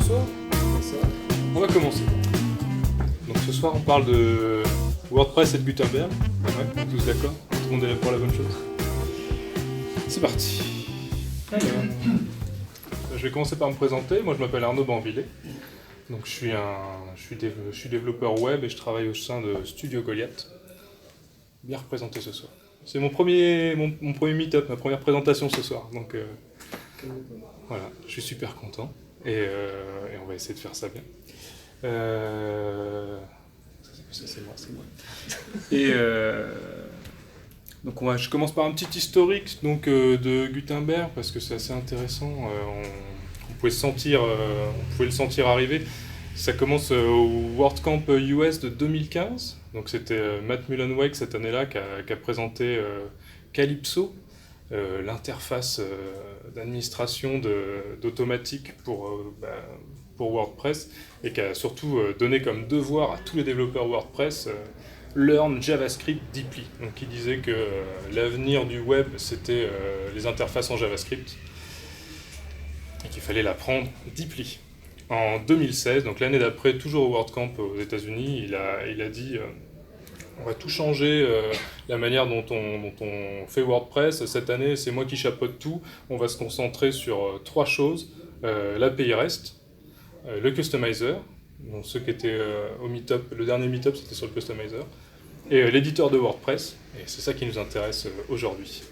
soir. On va commencer. Donc ce soir on parle de WordPress et de Gutenberg. Ouais, on est tous d'accord? Tout le monde est là pour la bonne chose. C'est parti. Alors, je vais commencer par me présenter. Moi je m'appelle Arnaud Banvillet. Donc je suis développeur web et je travaille au sein de Studio Goliath. Bien représenté ce soir. C'est mon premier meet-up, ma première présentation ce soir. Donc voilà, je suis super content. Et on va essayer de faire ça bien. C'est moi. Et donc je commence par un petit historique de Gutenberg parce que c'est assez intéressant. On pouvait le sentir arriver. Ça commence au WordCamp US de 2015. Donc c'était Matt Mullenweg cette année-là qui a présenté Calypso, l'interface d'administration d'automatique pour WordPress, et qui a surtout donné comme devoir à tous les développeurs WordPress learn JavaScript deeply. Donc il disait que l'avenir du web c'était les interfaces en JavaScript et qu'il fallait l'apprendre deeply. En 2016, donc l'année d'après, toujours au WordCamp aux États-Unis, il a dit on va tout changer, la manière dont on fait WordPress. Cette année, c'est moi qui chapeaute tout. On va se concentrer sur 3 choses. L'API REST, le Customizer, donc ceux qui étaient au meetup, le dernier meetup c'était sur le Customizer, et l'éditeur de WordPress, et c'est ça qui nous intéresse aujourd'hui.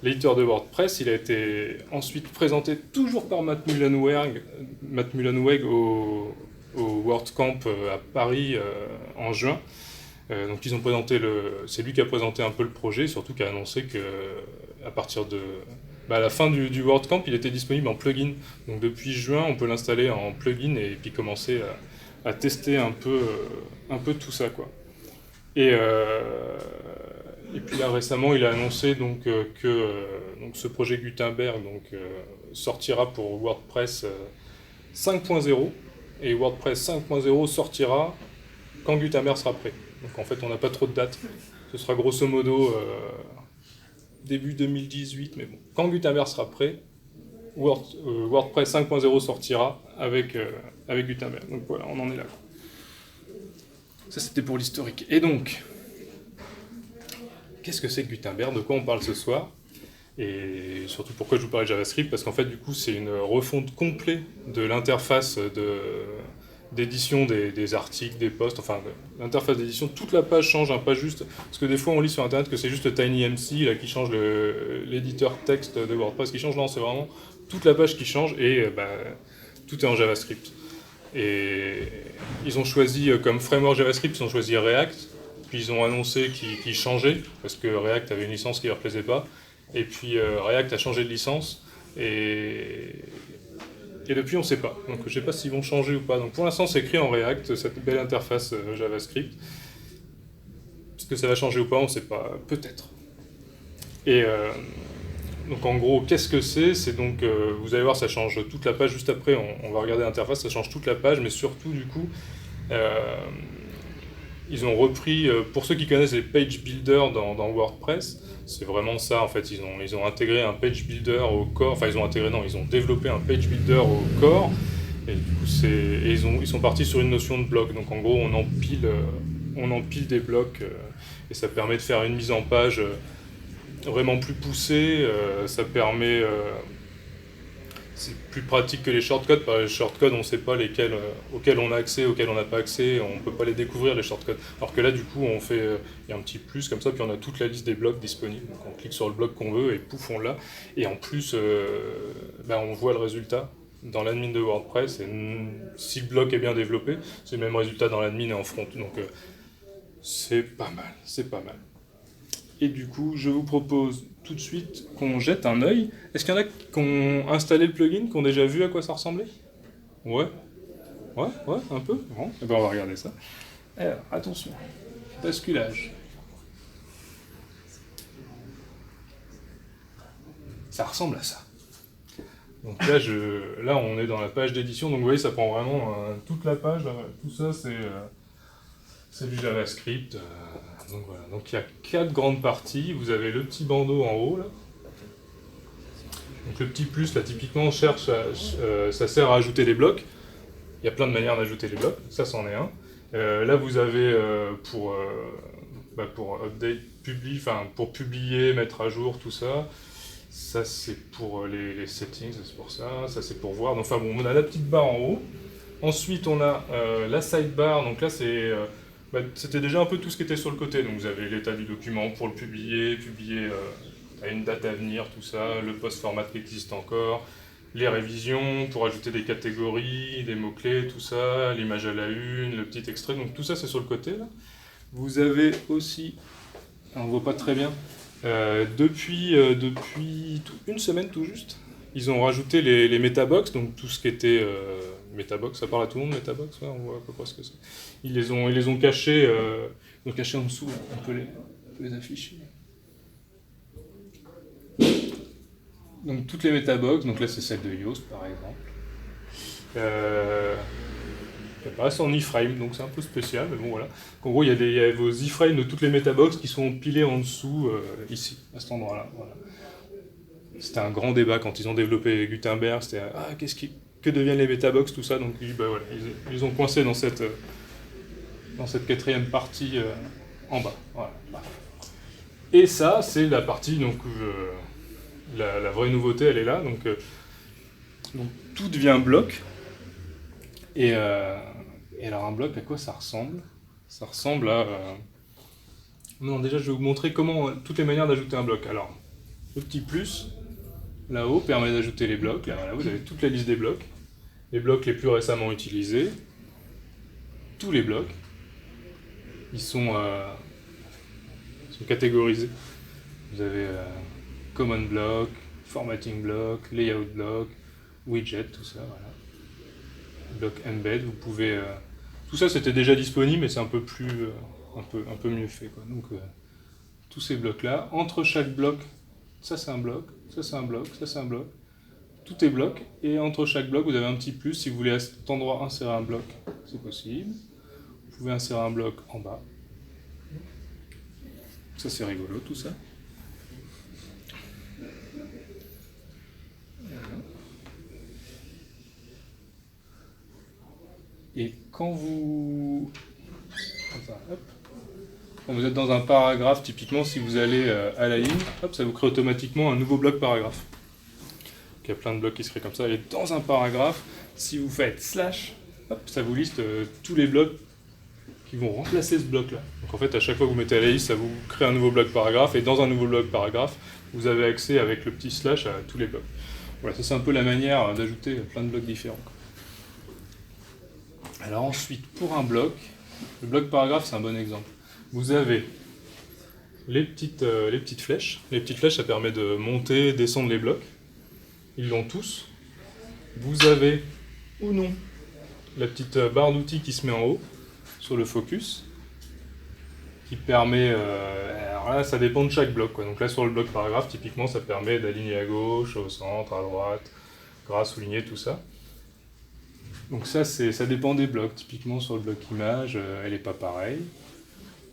L'éditeur de WordPress, il a été ensuite présenté toujours par Matt Mullenweg au WordCamp à Paris en juin. Donc ils ont présenté c'est lui qui a présenté un peu le projet, surtout qui a annoncé que à partir de à la fin du WordCamp, il était disponible en plugin. Donc depuis juin, on peut l'installer en plugin et puis commencer à tester un peu tout ça, quoi. Et puis là récemment, il a annoncé que ce projet Gutenberg sortira pour WordPress 5.0, et WordPress 5.0 sortira quand Gutenberg sera prêt. Donc en fait, on n'a pas trop de date. Ce sera grosso modo début 2018, mais bon. Quand Gutenberg sera prêt, WordPress 5.0 sortira avec Gutenberg. Donc voilà, on en est là. Ça, c'était pour l'historique. Et donc, qu'est-ce que c'est que Gutenberg? De quoi on parle ce soir? Et surtout, pourquoi je vous parle de JavaScript? Parce qu'en fait, du coup, c'est une refonte complète de l'interface d'édition des articles, des posts, enfin, l'interface d'édition. Toute la page change, pas juste... Parce que des fois, on lit sur Internet que c'est juste TinyMC là, qui change l'éditeur texte de WordPress qui change. Non, c'est vraiment toute la page qui change, et tout est en JavaScript. Et ils ont choisi, comme framework JavaScript, ils ont choisi React. Puis ils ont annoncé qu'ils changeaient, parce que React avait une licence qui ne leur plaisait pas. Et puis React a changé de licence, et depuis on ne sait pas. Donc je ne sais pas s'ils vont changer ou pas. Donc pour l'instant c'est écrit en React, cette belle interface JavaScript. Est-ce que ça va changer ou pas, on ne sait pas, peut-être. Et donc en gros, qu'est-ce que c'est? C'est donc, vous allez voir, ça change toute la page. Juste après, on va regarder l'interface, ça change toute la page, mais surtout du coup... ils ont repris, pour ceux qui connaissent les page builders dans WordPress, c'est vraiment ça en fait, ils ont intégré un page builder au core, enfin ils ont développé un page builder au core, et du coup ils sont partis sur une notion de bloc. Donc en gros on empile des blocs, et ça permet de faire une mise en page vraiment plus poussée, ça permet... c'est plus pratique que les shortcuts. Par les shortcuts, on ne sait pas auxquels on a accès, auxquels on n'a pas accès, on ne peut pas les découvrir, les shortcuts. Alors que là, du coup, il y a un petit plus comme ça, puis on a toute la liste des blocs disponibles. Donc on clique sur le bloc qu'on veut et pouf, on l'a. Et en plus, on voit le résultat dans l'admin de WordPress. Et si le bloc est bien développé, c'est le même résultat dans l'admin et en front. Donc c'est pas mal. Et du coup, je vous propose tout de suite qu'on jette un œil. Est-ce qu'il y en a qui ont installé le plugin, qui ont déjà vu à quoi ça ressemblait? Ouais, un peu. Bon, et on va regarder ça. Alors, attention, basculage. Ça ressemble à ça. Donc là, on est dans la page d'édition. Donc vous voyez, ça prend vraiment toute la page. Tout ça, c'est du JavaScript. Donc voilà, donc il y a 4 grandes parties. Vous avez le petit bandeau en haut là. Donc le petit plus là, typiquement, ça sert à ajouter des blocs. y a plein de manières d'ajouter les blocs, ça c'en est un. Là vous avez pour update, pour publier, mettre à jour, tout ça. Ça c'est pour les settings, c'est pour ça. Ça c'est pour voir. Donc, enfin bon, on a la petite barre en haut. Ensuite on a la sidebar, donc là c'était déjà un peu tout ce qui était sur le côté. Donc vous avez l'état du document pour le publier à une date à venir, tout ça, le post-format qui existe encore, les révisions pour ajouter des catégories, des mots-clés, tout ça, l'image à la une, le petit extrait, donc tout ça c'est sur le côté là. Vous avez aussi, on ne voit pas très bien, depuis une semaine tout juste, ils ont rajouté les Metabox, donc tout ce qui était Metabox, ça parle à tout le monde, Metabox, ouais, on voit à peu près ce que c'est. Ils les ont cachés en dessous, là. On peut les afficher. Donc toutes les Metabox, donc là c'est celle de Yoast par exemple. Ça paraît en iframe, donc c'est un peu spécial, mais bon voilà. En gros, il y a vos iframes de toutes les Metabox qui sont pilés en dessous, ici, à cet endroit-là. Voilà. C'était un grand débat quand ils ont développé Gutenberg, c'était que deviennent les Metabox, tout ça, donc voilà, ils ont coincé dans cette quatrième partie en bas. Voilà. Et ça, c'est la partie, donc la vraie nouveauté, elle est là, donc tout devient bloc. Et alors un bloc, à quoi ça ressemble? Ça ressemble à... Non, déjà je vais vous montrer toutes les manières d'ajouter un bloc. Alors, le petit plus, là-haut, permet d'ajouter les blocs. Là, voilà, vous avez toute la liste des blocs. Les blocs les plus récemment utilisés. Tous les blocs. Ils sont catégorisés. Vous avez Common Block, Formatting Block, Layout Block, Widget, tout ça, voilà. Bloc embed, vous pouvez... tout ça c'était déjà disponible, mais c'est un peu mieux fait, quoi. Donc tous ces blocs là, entre chaque bloc, ça c'est un bloc, ça c'est un bloc, ça c'est un bloc, tout est bloc, et entre chaque bloc vous avez un petit plus, si vous voulez à cet endroit insérer un bloc, c'est possible. Vous pouvez insérer un bloc en bas. Ça c'est rigolo tout ça. Et quand vous êtes dans un paragraphe, typiquement si vous allez à la ligne, hop, ça vous crée automatiquement un nouveau bloc paragraphe. Il y a plein de blocs qui se créent comme ça. Et dans un paragraphe, si vous faites slash, hop, ça vous liste tous les blocs qui vont remplacer ce bloc-là. Donc en fait, à chaque fois que vous mettez à la liste, ça vous crée un nouveau bloc paragraphe. Et dans un nouveau bloc paragraphe, vous avez accès avec le petit slash à tous les blocs. Voilà, ça c'est un peu la manière d'ajouter plein de blocs différents. Alors ensuite, pour un bloc, le bloc paragraphe c'est un bon exemple. Vous avez les petites flèches. Les petites flèches, ça permet de monter, descendre les blocs. Ils l'ont tous. Vous avez, ou non, la petite barre d'outils qui se met en haut, sur le focus, qui permet... alors là, ça dépend de chaque bloc, quoi. Donc là, sur le bloc paragraphe, typiquement, ça permet d'aligner à gauche, au centre, à droite, gras, souligner, tout ça. Donc ça dépend des blocs. Typiquement sur le bloc image, elle n'est pas pareille.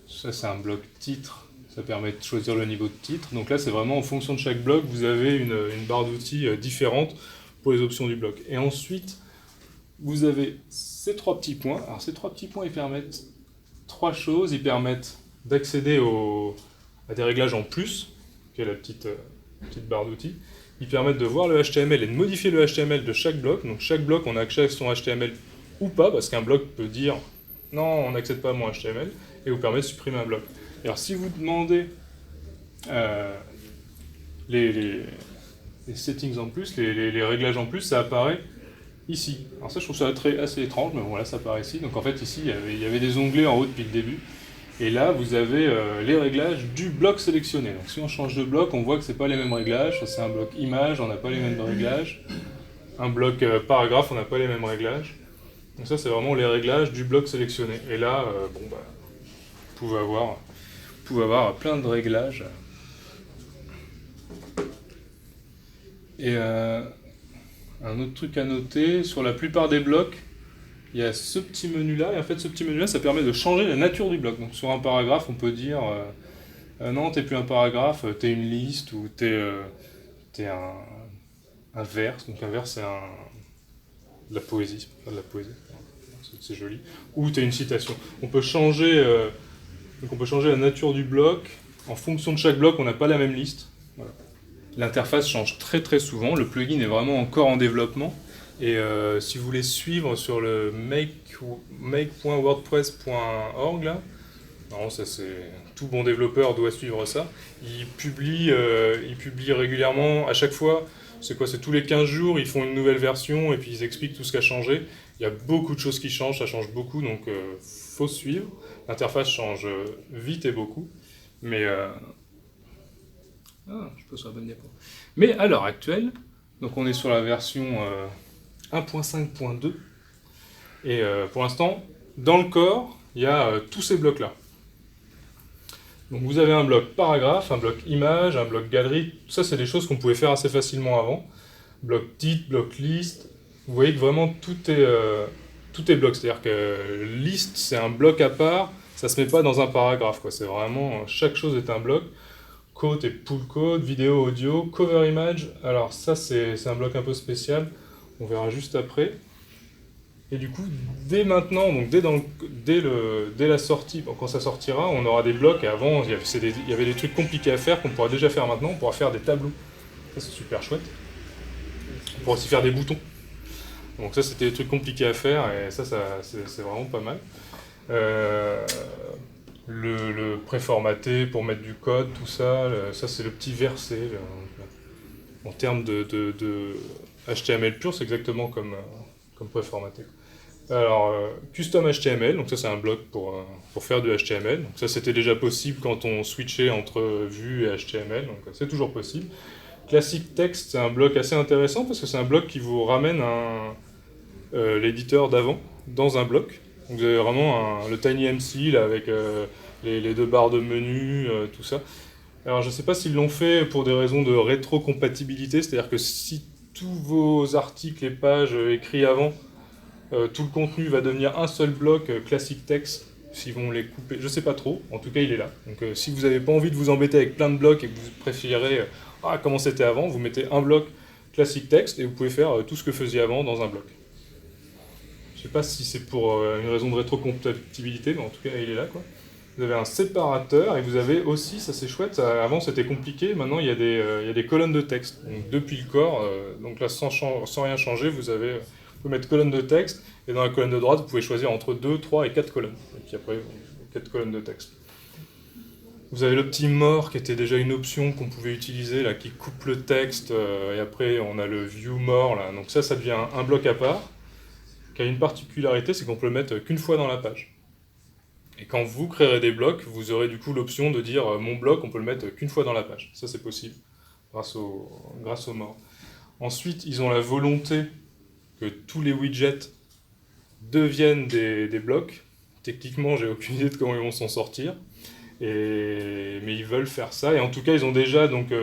Ça c'est un bloc titre, ça permet de choisir le niveau de titre. Donc là c'est vraiment en fonction de chaque bloc, vous avez une barre d'outils différente pour les options du bloc. Et ensuite, vous avez ces trois petits points. Alors ces trois petits points, ils permettent trois choses. Ils permettent d'accéder à des réglages en plus, qui est la petite barre d'outils. Ils permettent de voir le HTML et de modifier le HTML de chaque bloc. Donc chaque bloc, on a accès à son HTML ou pas, parce qu'un bloc peut dire « Non, on n'accède pas à mon HTML », et vous permet de supprimer un bloc. Et alors si vous demandez les settings en plus, les réglages en plus, ça apparaît ici. Alors ça, je trouve ça assez étrange, mais bon, là, ça apparaît ici. Donc en fait, ici, il y avait des onglets en haut depuis le début. Et là, vous avez les réglages du bloc sélectionné. Donc si on change de bloc, on voit que ce n'est pas les mêmes réglages. Ça, c'est un bloc image, on n'a pas les mêmes réglages. Un bloc paragraphe, on n'a pas les mêmes réglages. Donc ça, c'est vraiment les réglages du bloc sélectionné. Et là, vous pouvez avoir plein de réglages. Et un autre truc à noter, sur la plupart des blocs, il y a ce petit menu-là, et en fait ce petit menu-là, ça permet de changer la nature du bloc. Donc sur un paragraphe, on peut dire non, t'es plus un paragraphe, t'es une liste, ou t'es un verse. Donc un verse, c'est de la poésie, c'est pas de la poésie, c'est joli, ou tu as une citation. On peut changer la nature du bloc. En fonction de chaque bloc, on n'a pas la même liste. Voilà. L'interface change très très souvent. Le plugin est vraiment encore en développement. Et si vous voulez suivre sur le make.wordpress.org, là, non, ça c'est tout bon développeur doit suivre ça. Il publie régulièrement, à chaque fois. C'est quoi? C'est tous les 15 jours, ils font une nouvelle version et puis ils expliquent tout ce qui a changé. Il y a beaucoup de choses qui changent, ça change beaucoup, donc faut suivre. L'interface change vite et beaucoup. Mais je peux sur la bonne diapo. Mais à l'heure actuelle, donc on est sur la version 1.5.2. Et pour l'instant, dans le corps, il y a tous ces blocs-là. Donc vous avez un bloc paragraphe, un bloc image, un bloc galerie. Tout ça, c'est des choses qu'on pouvait faire assez facilement avant. Bloc titre, bloc liste. Vous voyez que vraiment tout est bloc. C'est-à-dire que liste, c'est un bloc à part. Ça se met pas dans un paragraphe, quoi. C'est vraiment, chaque chose est un bloc. Code et pull code, vidéo, audio, cover image. Alors ça, c'est un bloc un peu spécial. On verra juste après. Et du coup, dès maintenant, donc dès la sortie, bon, quand ça sortira, on aura des blocs. Et avant, il y avait des trucs compliqués à faire qu'on pourra déjà faire maintenant. On pourra faire des tableaux. Ça, c'est super chouette. On pourra aussi faire des boutons. Donc ça, c'était des trucs compliqués à faire. Et ça c'est vraiment pas mal. Le préformaté pour mettre du code, tout ça, ça c'est le petit verset. En termes de HTML pur, c'est exactement comme préformaté. Alors, custom HTML, donc ça c'est un bloc pour faire du HTML. Donc ça c'était déjà possible quand on switchait entre Vue et HTML, donc c'est toujours possible. Classic Text, c'est un bloc assez intéressant parce que c'est un bloc qui vous ramène l'éditeur d'avant dans un bloc. Donc vous avez vraiment le TinyMC là, avec les deux barres de menu, tout ça. Alors je ne sais pas s'ils l'ont fait pour des raisons de rétrocompatibilité, c'est-à-dire que si tous vos articles et pages écrits avant, tout le contenu va devenir un seul bloc Classic Text, s'ils vont les couper, je ne sais pas trop, en tout cas il est là. Donc si vous n'avez pas envie de vous embêter avec plein de blocs et que vous préférez comment c'était avant, vous mettez un bloc Classic Text et vous pouvez faire tout ce que faisiez avant dans un bloc. Je ne sais pas si c'est pour une raison de rétrocompatibilité, mais en tout cas il est là, quoi. Vous avez un séparateur et vous avez aussi, ça c'est chouette, avant c'était compliqué, maintenant il y a des colonnes de texte. Donc, depuis le corps, donc là sans rien changer, vous pouvez mettre colonne de texte et dans la colonne de droite vous pouvez choisir entre 2, 3 et 4 colonnes. Et puis après 4 colonnes de texte. Vous avez le petit more qui était déjà une option qu'on pouvait utiliser là, qui coupe le texte et après on a le view more là. Donc ça devient un bloc à part qui a une particularité, c'est qu'on peut le mettre qu'une fois dans la page. Et quand vous créerez des blocs, vous aurez du coup l'option de dire mon bloc, on peut le mettre qu'une fois dans la page. Ça c'est possible, grâce au more. Ensuite, ils ont la volonté que tous les widgets deviennent des blocs. Techniquement, j'ai aucune idée de comment ils vont s'en sortir. Mais ils veulent faire ça. Et en tout cas, ils ont déjà donc,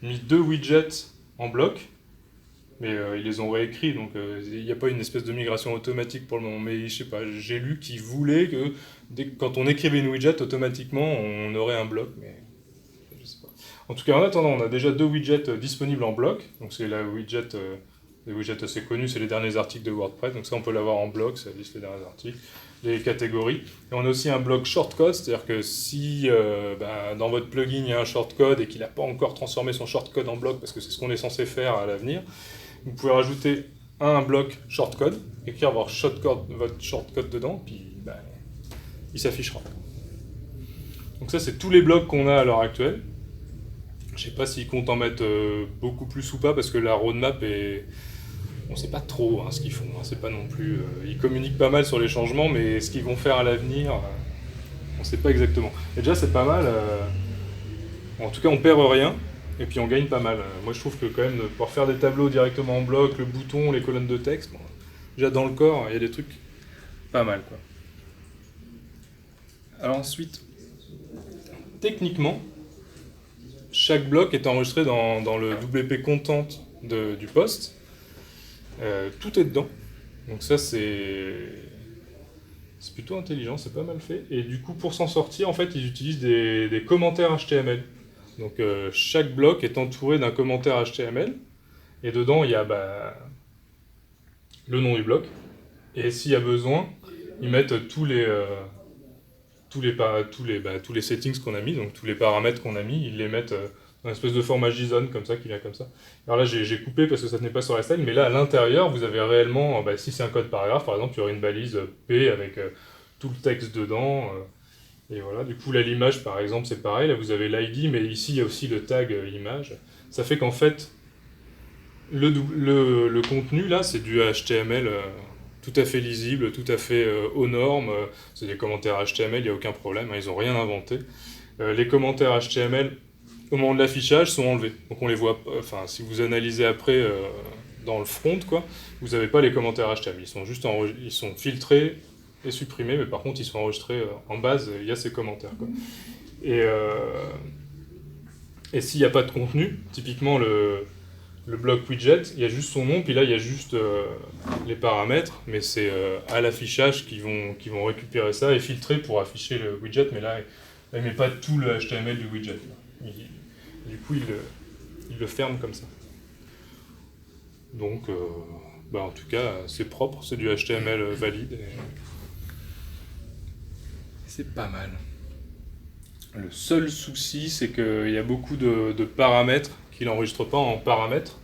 mis 2 widgets en bloc. Mais ils les ont réécrits, donc il n'y a pas une espèce de migration automatique pour le moment. Mais je sais pas, j'ai lu qu'ils voulaient que quand on écrivait une widget, automatiquement on aurait un bloc, mais je sais pas. En tout cas, en attendant, on a déjà 2 widgets disponibles en bloc. Donc c'est la widget, les widgets assez connus, c'est les derniers articles de WordPress. Donc ça, on peut l'avoir en bloc, ça liste les derniers articles, les catégories. Et on a aussi un bloc shortcode, c'est-à-dire que si dans votre plugin il y a un shortcode et qu'il n'a pas encore transformé son shortcode en bloc, parce que c'est ce qu'on est censé faire à l'avenir, vous pouvez rajouter un bloc shortcode, écrire votre shortcode dedans, puis il s'affichera. Donc ça, c'est tous les blocs qu'on a à l'heure actuelle. Je ne sais pas s'ils comptent en mettre beaucoup plus ou pas, parce que la roadmap est... On ne sait pas trop ce qu'ils font, c'est pas non plus... ils communiquent pas mal sur les changements, mais ce qu'ils vont faire à l'avenir, on ne sait pas exactement. Et déjà, c'est pas mal. En tout cas, on perd rien. Et puis on gagne pas mal. Moi je trouve que quand même de pouvoir faire des tableaux directement en bloc, le bouton, les colonnes de texte, déjà dans le corps, il y a des trucs pas mal, quoi. Alors ensuite, techniquement, chaque bloc est enregistré dans le WP Content du post. Tout est dedans. Donc ça c'est plutôt intelligent, c'est pas mal fait. Et du coup pour s'en sortir, en fait ils utilisent des commentaires HTML. Donc chaque bloc est entouré d'un commentaire HTML, et dedans il y a le nom du bloc, et s'il y a besoin, ils mettent tous les settings qu'on a mis, donc tous les paramètres qu'on a mis, ils les mettent dans une espèce de format JSON comme ça, qui vient comme ça. Alors là, j'ai coupé parce que ça tenait pas sur la slide, mais là, à l'intérieur, vous avez réellement, si c'est un code paragraphe, par exemple, il y aurait une balise P avec tout le texte dedans. Et voilà, du coup, là, l'image, par exemple, c'est pareil. Là, vous avez l'ID, mais ici, il y a aussi le tag image. Ça fait qu'en fait, le contenu, là, c'est du HTML tout à fait lisible, tout à fait aux normes. C'est des commentaires HTML, il n'y a aucun problème, hein, ils n'ont rien inventé. Les commentaires HTML, au moment de l'affichage, sont enlevés. Donc on les voit, enfin, si vous analysez après dans le front, quoi, vous n'avez pas les commentaires HTML. Ils sont juste ils sont filtrés et supprimés, mais par contre, ils sont enregistrés en base, il y a ces commentaires, quoi. Et s'il n'y a pas de contenu, typiquement le bloc widget, il y a juste son nom, puis là il y a juste les paramètres, mais c'est à l'affichage qu'ils vont récupérer ça et filtrer pour afficher le widget, mais là il ne met pas tout le HTML du widget. Du coup il le ferme comme ça. Donc en tout cas c'est propre, c'est du HTML valide. C'est pas mal. Le seul souci, c'est qu'il y a beaucoup de paramètres qu'il n'enregistre pas en paramètres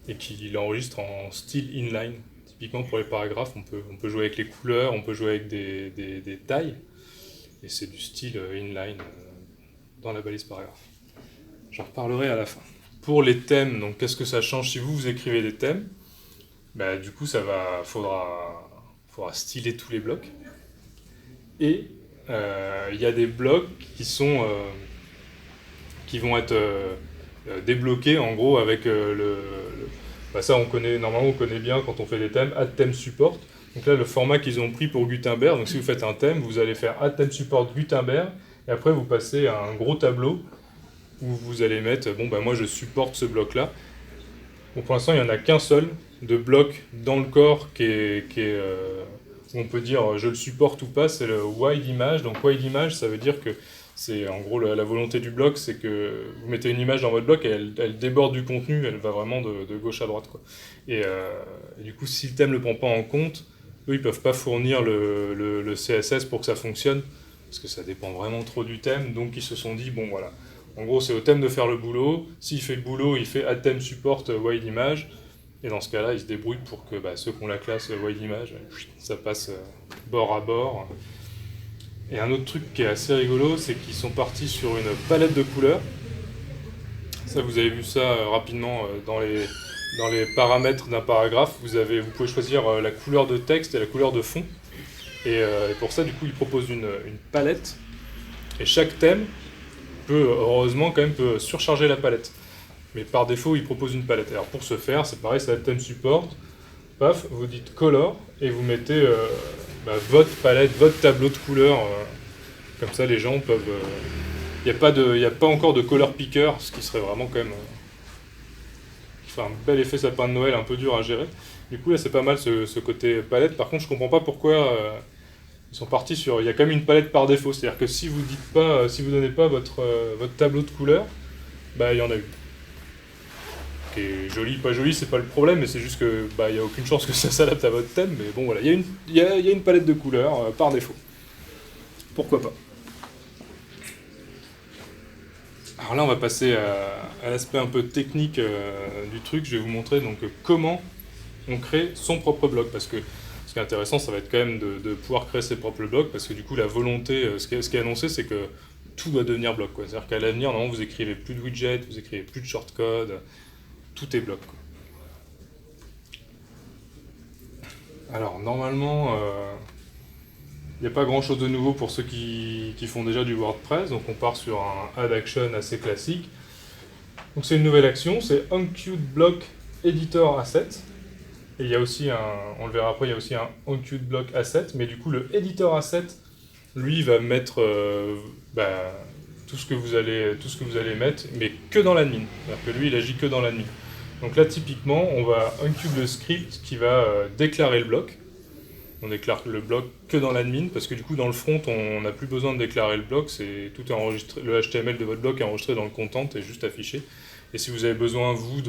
et qu'il enregistre en style inline. Typiquement pour les paragraphes, on peut jouer avec les couleurs, on peut jouer avec des tailles, et c'est du style inline dans la balise paragraphe. J'en reparlerai à la fin. Pour les thèmes, donc qu'est-ce que ça change si vous écrivez des thèmes? Du coup, faudra styler tous les blocs. Et il y a des blocs qui vont être débloqués en gros avec ça normalement on connaît bien quand on fait des thèmes, add theme support. Donc là le format qu'ils ont pris pour Gutenberg, donc si vous faites un thème, vous allez faire add theme support Gutenberg et après vous passez à un gros tableau où vous allez mettre moi je supporte ce bloc là. Bon, pour l'instant il n'y en a qu'un seul de bloc dans le corps qui est où on peut dire je le supporte ou pas, c'est le wide image. Donc wide image, ça veut dire que c'est en gros la volonté du bloc, c'est que vous mettez une image dans votre bloc et elle déborde du contenu, elle va vraiment de gauche à droite, quoi. Et du coup, si le thème ne le prend pas en compte, eux ils peuvent pas fournir le CSS pour que ça fonctionne, parce que ça dépend vraiment trop du thème. Donc ils se sont dit bon voilà, en gros c'est au thème de faire le boulot. S'il fait le boulot, il fait add theme support wide image. Et dans ce cas-là, ils se débrouillent pour que ceux qui ont la classe wide image, ça passe bord à bord. Et un autre truc qui est assez rigolo, c'est qu'ils sont partis sur une palette de couleurs. Ça, vous avez vu ça rapidement dans les paramètres d'un paragraphe. Vous pouvez choisir la couleur de texte et la couleur de fond. Et pour ça, du coup, ils proposent une palette. Et chaque thème heureusement, peut surcharger la palette. Mais par défaut, il propose une palette. Alors pour ce faire, c'est pareil, c'est la thème support. Paf, vous dites color et vous mettez votre palette, votre tableau de couleurs. Comme ça, les gens peuvent. Il n'y a pas encore de color picker, ce qui serait vraiment quand même. Qui fait un bel effet sapin de Noël, un peu dur à gérer. Du coup, là, c'est pas mal ce côté palette. Par contre, je comprends pas pourquoi ils sont partis sur. Il y a quand même une palette par défaut. C'est-à-dire que si vous dites pas, si vous donnez pas votre tableau de couleurs, il y en a eu. Qui est joli, pas joli, c'est pas le problème, mais c'est juste que il n'y a aucune chance que ça s'adapte à votre thème. Mais bon, voilà, il y a une palette de couleurs par défaut. Pourquoi pas. Alors là, on va passer à l'aspect un peu technique du truc. Je vais vous montrer donc comment on crée son propre bloc, parce que ce qui est intéressant, ça va être quand même de pouvoir créer ses propres blocs, parce que du coup, la volonté, ce qui est annoncé, c'est que tout doit devenir bloc, quoi. C'est-à-dire qu'à l'avenir, normalement, vous écrivez plus de widgets, vous écrivez plus de shortcode, tout est bloc, quoi. Alors, normalement, il n'y a pas grand-chose de nouveau pour ceux qui font déjà du WordPress, donc on part sur un add action assez classique. Donc c'est une nouvelle action, c'est Unqueued Block Editor Asset. Et il y a aussi on le verra après, il y a aussi un Unqueued Block Asset, mais du coup le Editor Asset, lui, va mettre tout ce que vous allez mettre, mais que dans l'admin. C'est-à-dire que lui, il agit que dans l'admin. Donc là, typiquement, on va unqueue le script qui va déclarer le bloc. On déclare le bloc que dans l'admin, parce que du coup, dans le front, on n'a plus besoin de déclarer le bloc. Tout est enregistré, le HTML de votre bloc est enregistré dans le content et juste affiché. Et si vous avez besoin, vous,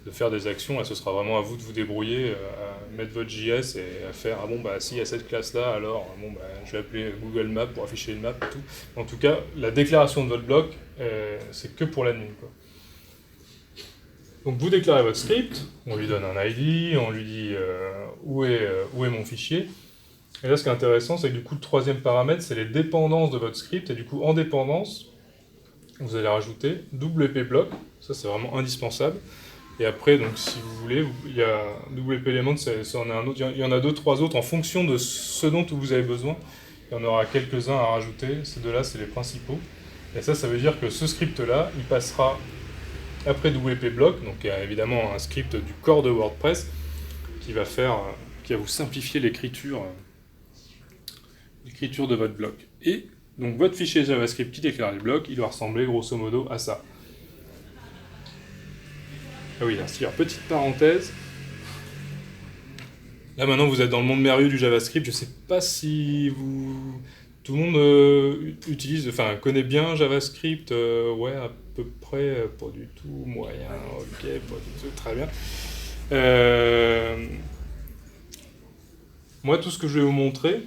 de faire des actions. Là, ce sera vraiment à vous de vous débrouiller, à mettre votre JS et à faire, ah bon, bah, s'il y a cette classe-là, alors, bon, bah, je vais appeler Google Maps pour afficher une map et tout. En tout cas, la déclaration de votre bloc, c'est que pour l'admin, quoi. Donc, vous déclarez votre script, on lui donne un ID, on lui dit où est mon fichier. Et là, ce qui est intéressant, c'est que du coup, le troisième paramètre, c'est les dépendances de votre script. Et du coup, en dépendance, vous allez rajouter WP block. Ça, c'est vraiment indispensable. Et après, donc, si vous voulez, il y a WP element, ça en est un autre. Il y en a 2-3 autres en fonction de ce dont vous avez besoin. Il y en aura quelques-uns à rajouter. Ces deux-là, c'est les principaux. Et ça veut dire que ce script-là, il passera après WP block. Donc, il y a évidemment un script du corps de WordPress qui va vous simplifier l'écriture de votre bloc. Et donc votre fichier JavaScript qui déclare les blocs, il doit ressembler grosso modo à ça. Ah oui, alors petite parenthèse. Là maintenant vous êtes dans le monde merveilleux du JavaScript, je sais pas si tout le monde connaît bien JavaScript, ouais à peu près, pas du tout, moyen, ok, pas du tout, très bien. Moi tout ce que je vais vous montrer,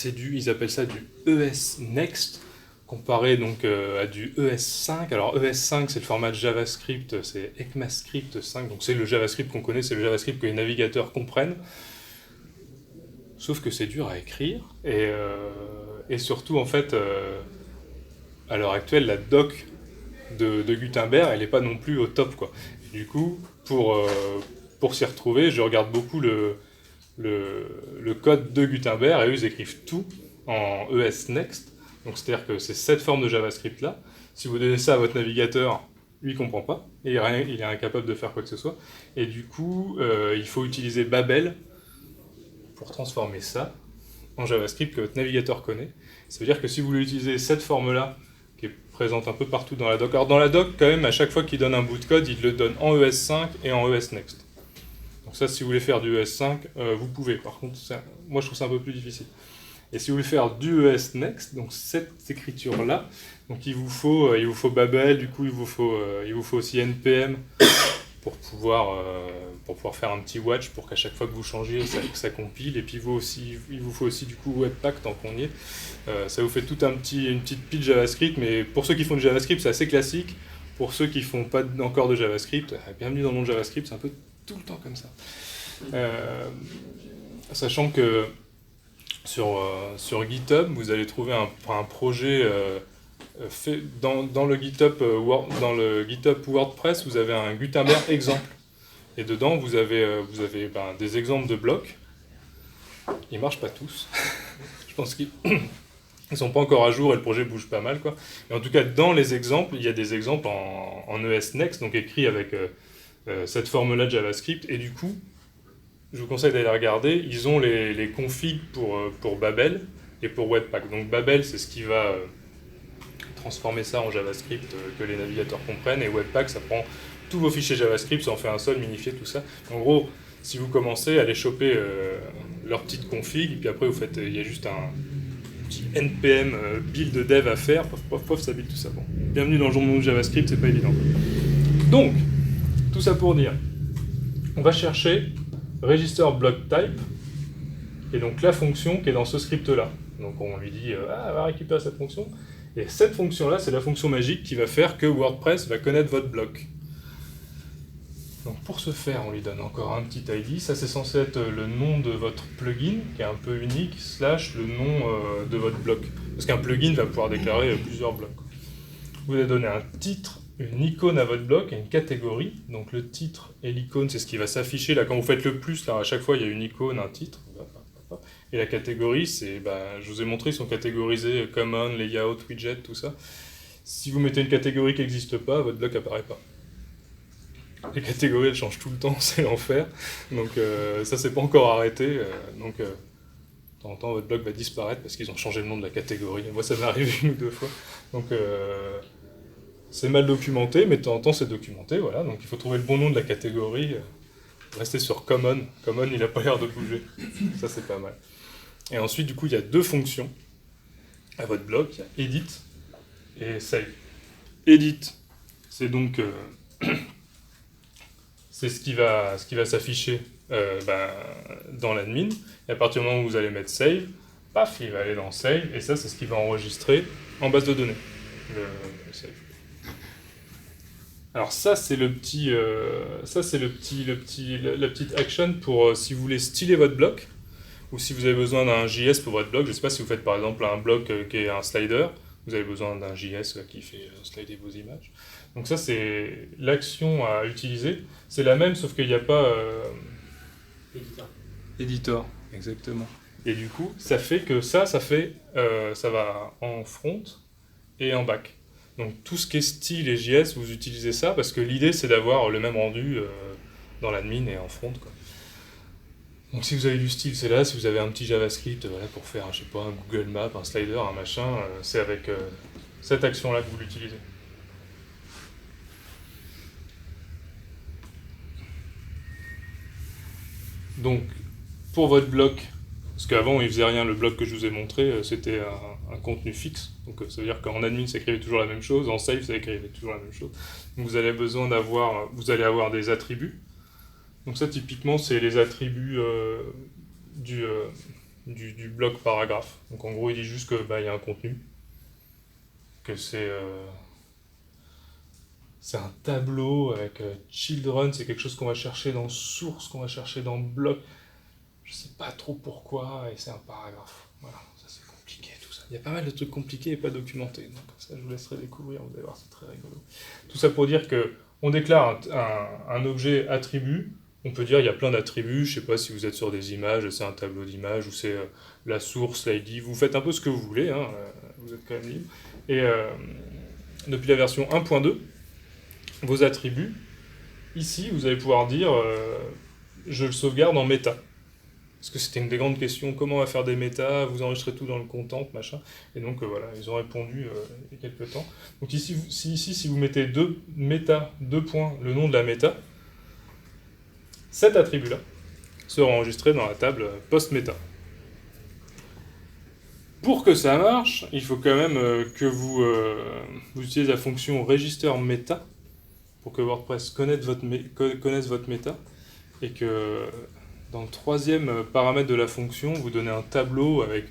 ils appellent ça du ES Next, comparé donc à du ES5. Alors ES5 c'est le format de JavaScript, c'est ECMAScript 5, donc c'est le JavaScript qu'on connaît, c'est le JavaScript que les navigateurs comprennent. Sauf que c'est dur à écrire, et surtout en fait, à l'heure actuelle, la doc de Gutenberg, elle n'est pas non plus au top, quoi. Du coup, pour s'y retrouver, je regarde beaucoup le code de Gutenberg, et eux ils écrivent tout en ES Next. Donc c'est-à-dire que c'est cette forme de JavaScript là. Si vous donnez ça à votre navigateur, lui il comprend pas, et il est incapable de faire quoi que ce soit. Et du coup, il faut utiliser Babel pour transformer ça en JavaScript que votre navigateur connaît. Ça veut dire que si vous voulez utiliser cette forme là, qui est présente un peu partout dans la doc. Alors dans la doc, quand même, à chaque fois qu'il donne un bout de code, il le donne en ES5 et en ES Next. Donc ça, si vous voulez faire du ES5, vous pouvez. Par contre, moi je trouve ça un peu plus difficile. Et si vous voulez faire du ES Next, donc cette écriture-là, donc il vous faut Babel, du coup il vous faut aussi NPM pour pouvoir faire un petit watch pour qu'à chaque fois que vous changez, que ça compile. Et puis il vous faut aussi du coup Webpack tant qu'on y est. Ça vous fait toute une petite pile JavaScript, mais pour ceux qui font du JavaScript, c'est assez classique. Pour ceux qui ne font pas encore de JavaScript, bienvenue dans le monde JavaScript, c'est un peu tout le temps comme ça. Sachant que sur GitHub, vous allez trouver un projet fait dans le GitHub WordPress, vous avez un Gutenberg exemple. Et dedans, vous avez des exemples de blocs. Ils marchent pas tous. Je pense qu'ils sont pas encore à jour et le projet bouge pas mal, quoi. Mais en tout cas, dans les exemples, il y a des exemples en ES Next, donc écrits avec cette forme-là de JavaScript. Et du coup, je vous conseille d'aller regarder. Ils ont les configs pour Babel et pour Webpack. Donc Babel, c'est ce qui va transformer ça en JavaScript que les navigateurs comprennent. Et Webpack, ça prend tous vos fichiers JavaScript, ça en fait un seul, minifier tout ça. En gros, si vous commencez, allez choper leur petite config, et puis après, il y a juste un petit npm build dev à faire, pof, ça build tout ça. Bon. Bienvenue dans le monde de JavaScript, c'est pas évident. Donc, tout ça pour dire, on va chercher register block type, et donc la fonction qui est dans ce script-là. Donc on lui dit, va récupérer cette fonction, et cette fonction-là, c'est la fonction magique qui va faire que WordPress va connaître votre bloc. Donc pour ce faire, on lui donne encore un petit ID, ça c'est censé être le nom de votre plugin, qui est un peu unique, / le nom de votre bloc. Parce qu'un plugin va pouvoir déclarer plusieurs blocs. Vous allez donner un titre, une icône à votre bloc et une catégorie. Donc le titre et l'icône, c'est ce qui va s'afficher là quand vous faites le plus, là à chaque fois il y a une icône, un titre. Et la catégorie, c'est, je vous ai montré, ils sont catégorisés common, layout, widget, tout ça. Si vous mettez une catégorie qui n'existe pas, votre bloc apparaît pas. Les catégories, elles changent tout le temps, c'est l'enfer. Donc ça, c'est pas encore arrêté. Donc de temps en temps, votre bloc va disparaître parce qu'ils ont changé le nom de la catégorie. Moi, ça m'est arrivé 1 ou 2 fois. Donc c'est mal documenté, mais de temps en temps, c'est documenté. Voilà. Donc il faut trouver le bon nom de la catégorie. Rester sur common. Common, il n'a pas l'air de bouger. Ça, c'est pas mal. Et ensuite, du coup, il y a 2 fonctions à votre bloc. Il y a edit et save. Edit, c'est donc c'est ce qui va s'afficher dans l'admin. Et à partir du moment où vous allez mettre save, paf, il va aller dans save, et ça, c'est ce qui va enregistrer en base de données, le save. Alors ça, c'est la petite action pour si vous voulez styler votre bloc, ou si vous avez besoin d'un JS pour votre bloc. Je ne sais pas si vous faites par exemple un bloc qui est un slider, vous avez besoin d'un JS qui fait slider vos images. Donc ça, c'est l'action à utiliser. C'est la même, sauf qu'il n'y a pas... Editor, exactement. Et du coup, ça fait que ça va en front et en back. Donc tout ce qui est style et JS, vous utilisez ça, parce que l'idée, c'est d'avoir le même rendu dans l'admin et en front, quoi. Donc si vous avez du style, c'est là. Si vous avez un petit JavaScript pour faire, je sais pas, un Google Map, un slider, un machin, c'est avec cette action-là que vous l'utilisez. Donc, pour votre bloc, parce qu'avant il faisait rien, le bloc que je vous ai montré, c'était un contenu fixe. Donc ça veut dire qu'en admin ça écrivait toujours la même chose, en save ça écrivait toujours la même chose. Donc vous allez avoir des attributs. Donc ça typiquement c'est les attributs du bloc paragraphe. Donc en gros il dit juste que y a un contenu, que c'est un tableau avec children, c'est quelque chose qu'on va chercher dans source, qu'on va chercher dans bloc. Je sais pas trop pourquoi, et c'est un paragraphe. Voilà, ça c'est compliqué tout ça. Il y a pas mal de trucs compliqués et pas documentés, donc ça je vous laisserai découvrir, vous allez voir, c'est très rigolo. Tout ça pour dire que on déclare un objet attribut. On peut dire il y a plein d'attributs, je sais pas si vous êtes sur des images, c'est un tableau d'images, ou c'est la source, l'ID, vous faites un peu ce que vous voulez, hein, vous êtes quand même libre. Et depuis la version 1.2, vos attributs, ici vous allez pouvoir dire je le sauvegarde en méta. Parce que c'était une des grandes questions, comment on va faire des méta, vous enregistrez tout dans le content, machin. Et donc voilà, ils ont répondu il y a quelques temps. Donc ici, si vous mettez méta, le nom de la méta, cet attribut-là sera enregistré dans la table post-méta. Pour que ça marche, il faut quand même que vous utilisez la fonction register méta pour que WordPress connaisse votre méta, et que dans le troisième paramètre de la fonction, vous donnez un tableau avec,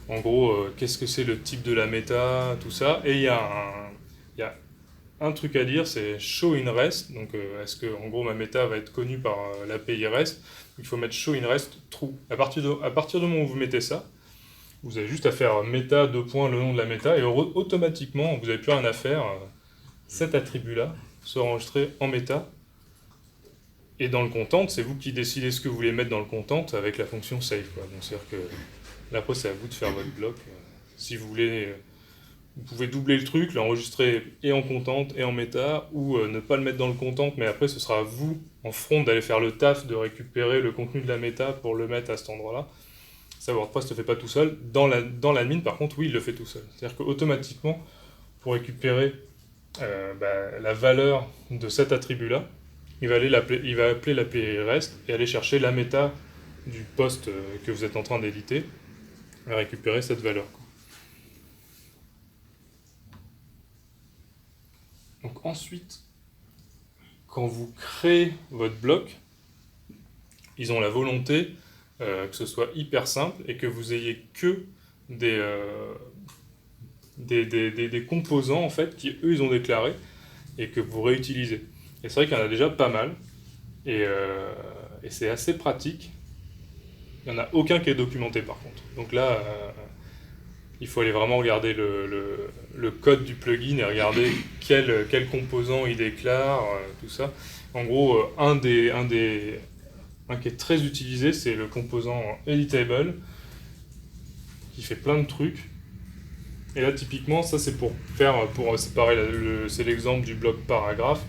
en gros, qu'est-ce que c'est le type de la méta, tout ça. Et il y a un truc à dire, c'est show in rest. Donc, est-ce que, en gros, ma méta va être connue par l'API rest? Il faut mettre show in rest true. À partir du moment où vous mettez ça, vous avez juste à faire méta, le nom de la méta, et automatiquement, vous n'avez plus rien à faire. Cet attribut-là sera enregistré en méta. Et dans le content, c'est vous qui décidez ce que vous voulez mettre dans le content avec la fonction save, quoi. Donc c'est-à-dire que là, après, c'est à vous de faire votre bloc. Si vous voulez, vous pouvez doubler le truc, l'enregistrer et en content et en méta, ou ne pas le mettre dans le content, mais après, ce sera à vous, en front, d'aller faire le taf de récupérer le contenu de la méta pour le mettre à cet endroit-là. Ça, WordPress ne le fait pas tout seul. Dans l'admin, par contre, oui, il le fait tout seul. C'est-à-dire qu'automatiquement, pour récupérer la valeur de cet attribut-là, il va appeler l'API REST et aller chercher la méta du post que vous êtes en train d'éditer et récupérer cette valeur. Donc ensuite, quand vous créez votre bloc, ils ont la volonté que ce soit hyper simple et que vous ayez que des composants en fait qui eux ils ont déclarés et que vous réutilisez. Et c'est vrai qu'il y en a déjà pas mal, et c'est assez pratique. Il n'y en a aucun qui est documenté par contre. Donc là, il faut aller vraiment regarder le code du plugin et regarder quel composant il déclare, tout ça. En gros, un qui est très utilisé, c'est le composant editable, qui fait plein de trucs. Et là, typiquement, ça c'est pour séparer, c'est l'exemple du bloc paragraphe.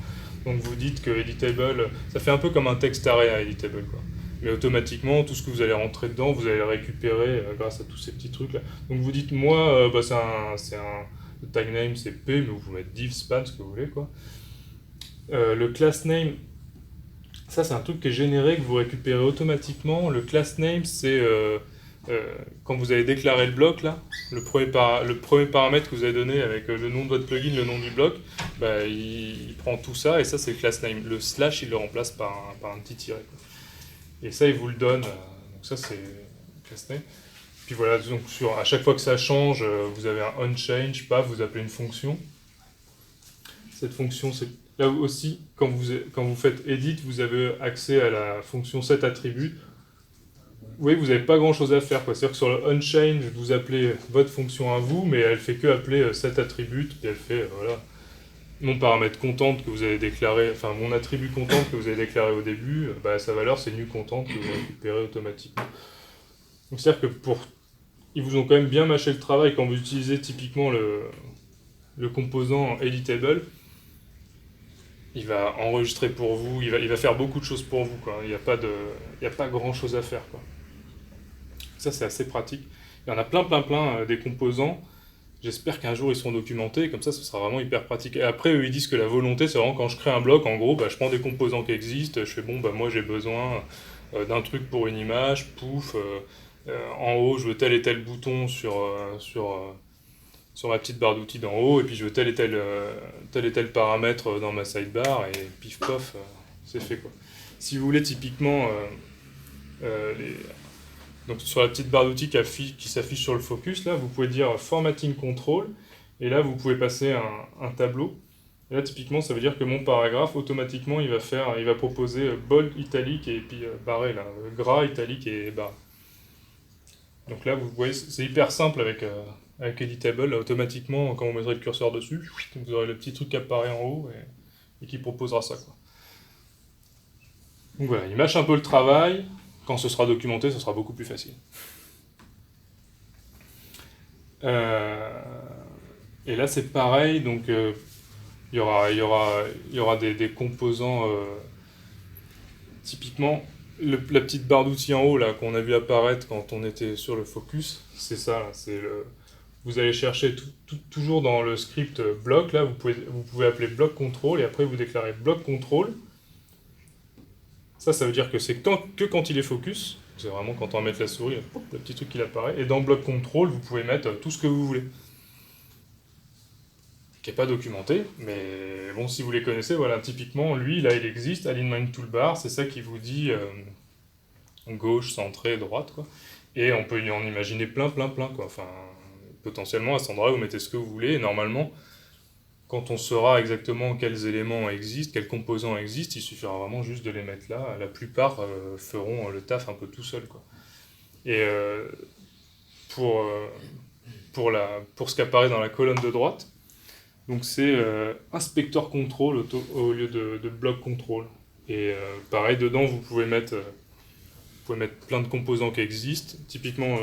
Donc vous dites que editable, ça fait un peu comme un text array à editable, quoi. Mais automatiquement, tout ce que vous allez rentrer dedans, vous allez le récupérer grâce à tous ces petits trucs là. Donc vous dites, moi, le tag name c'est P, mais vous mettez div, span, ce que vous voulez, quoi. Le class name, ça c'est un truc qui est généré, que vous récupérez automatiquement. Le class name, c'est quand vous avez déclaré le bloc, là, le premier paramètre que vous avez donné avec le nom de votre plugin, le nom du bloc, bah, il prend tout ça, et ça c'est le class name. Le slash, il le remplace par un petit tiret, quoi. Et ça, il vous le donne. Donc ça, c'est class name. Puis voilà, donc à chaque fois que ça change, vous avez un onChange, paf, vous appelez une fonction. Cette fonction, c'est là aussi, quand vous faites edit, vous avez accès à la fonction setAttribute. Oui, vous n'avez pas grand chose à faire, quoi. C'est-à-dire que sur le onChange, vous appelez votre fonction à vous, mais elle fait que appeler setAttribute, puis elle fait, voilà, mon paramètre content que vous avez déclaré, enfin mon attribut content que vous avez déclaré au début, bah, sa valeur c'est new content que vous récupérez automatiquement. Donc c'est-à-dire que ils vous ont quand même bien mâché le travail quand vous utilisez typiquement le composant editable. Il va enregistrer pour vous, il va faire beaucoup de choses pour vous, quoi. Il n'y a pas grand chose à faire, quoi. Ça, c'est assez pratique. Il y en a plein des composants. J'espère qu'un jour ils seront documentés, comme ça, ce sera vraiment hyper pratique. Et après, eux, ils disent que la volonté, c'est vraiment quand je crée un bloc, en gros, bah, je prends des composants qui existent, je fais bon, bah, moi j'ai besoin d'un truc pour une image, pouf, en haut, je veux tel et tel bouton sur ma petite barre d'outils d'en haut, et puis je veux tel et tel paramètre dans ma sidebar, et pif pof, c'est fait, quoi. Si vous voulez typiquement donc sur la petite barre d'outils qui s'affiche sur le focus, là, vous pouvez dire Formatting Control, et là, vous pouvez passer un tableau. Et là, typiquement, ça veut dire que mon paragraphe, automatiquement, il va proposer bold, italique, et puis barré, là, gras, italique et barré. Donc là, vous voyez, c'est hyper simple avec Editable. Là, automatiquement, quand vous mettrez le curseur dessus, vous aurez le petit truc qui apparaît en haut et qui proposera ça, quoi. Donc voilà, il mâche un peu le travail. Quand ce sera documenté, ce sera beaucoup plus facile. Et là, c'est pareil. Donc, il y aura des composants. Typiquement, la petite barre d'outils en haut là qu'on a vu apparaître quand on était sur le focus, c'est ça. Vous allez chercher toujours dans le script bloc. Là, vous pouvez appeler bloc control et après vous déclarez bloc control. Ça veut dire que c'est que quand il est focus, c'est vraiment quand on va mettre la souris, le petit truc qui apparaît. Et dans bloc control, vous pouvez mettre tout ce que vous voulez. Qui n'est pas documenté, mais bon, si vous les connaissez, voilà, typiquement, lui, là, il existe, Alignment Toolbar, c'est ça qui vous dit gauche, centré, droite, quoi. Et on peut en imaginer plein, quoi. Enfin, potentiellement, à cet endroit, vous mettez ce que vous voulez, et normalement, quand on saura exactement quels éléments existent, quels composants existent, il suffira vraiment juste de les mettre là. La plupart feront le taf un peu tout seul, quoi. Et pour ce qui apparaît dans la colonne de droite, donc c'est inspector control au lieu de block control. Et pareil, dedans, vous pouvez mettre plein de composants qui existent. Typiquement,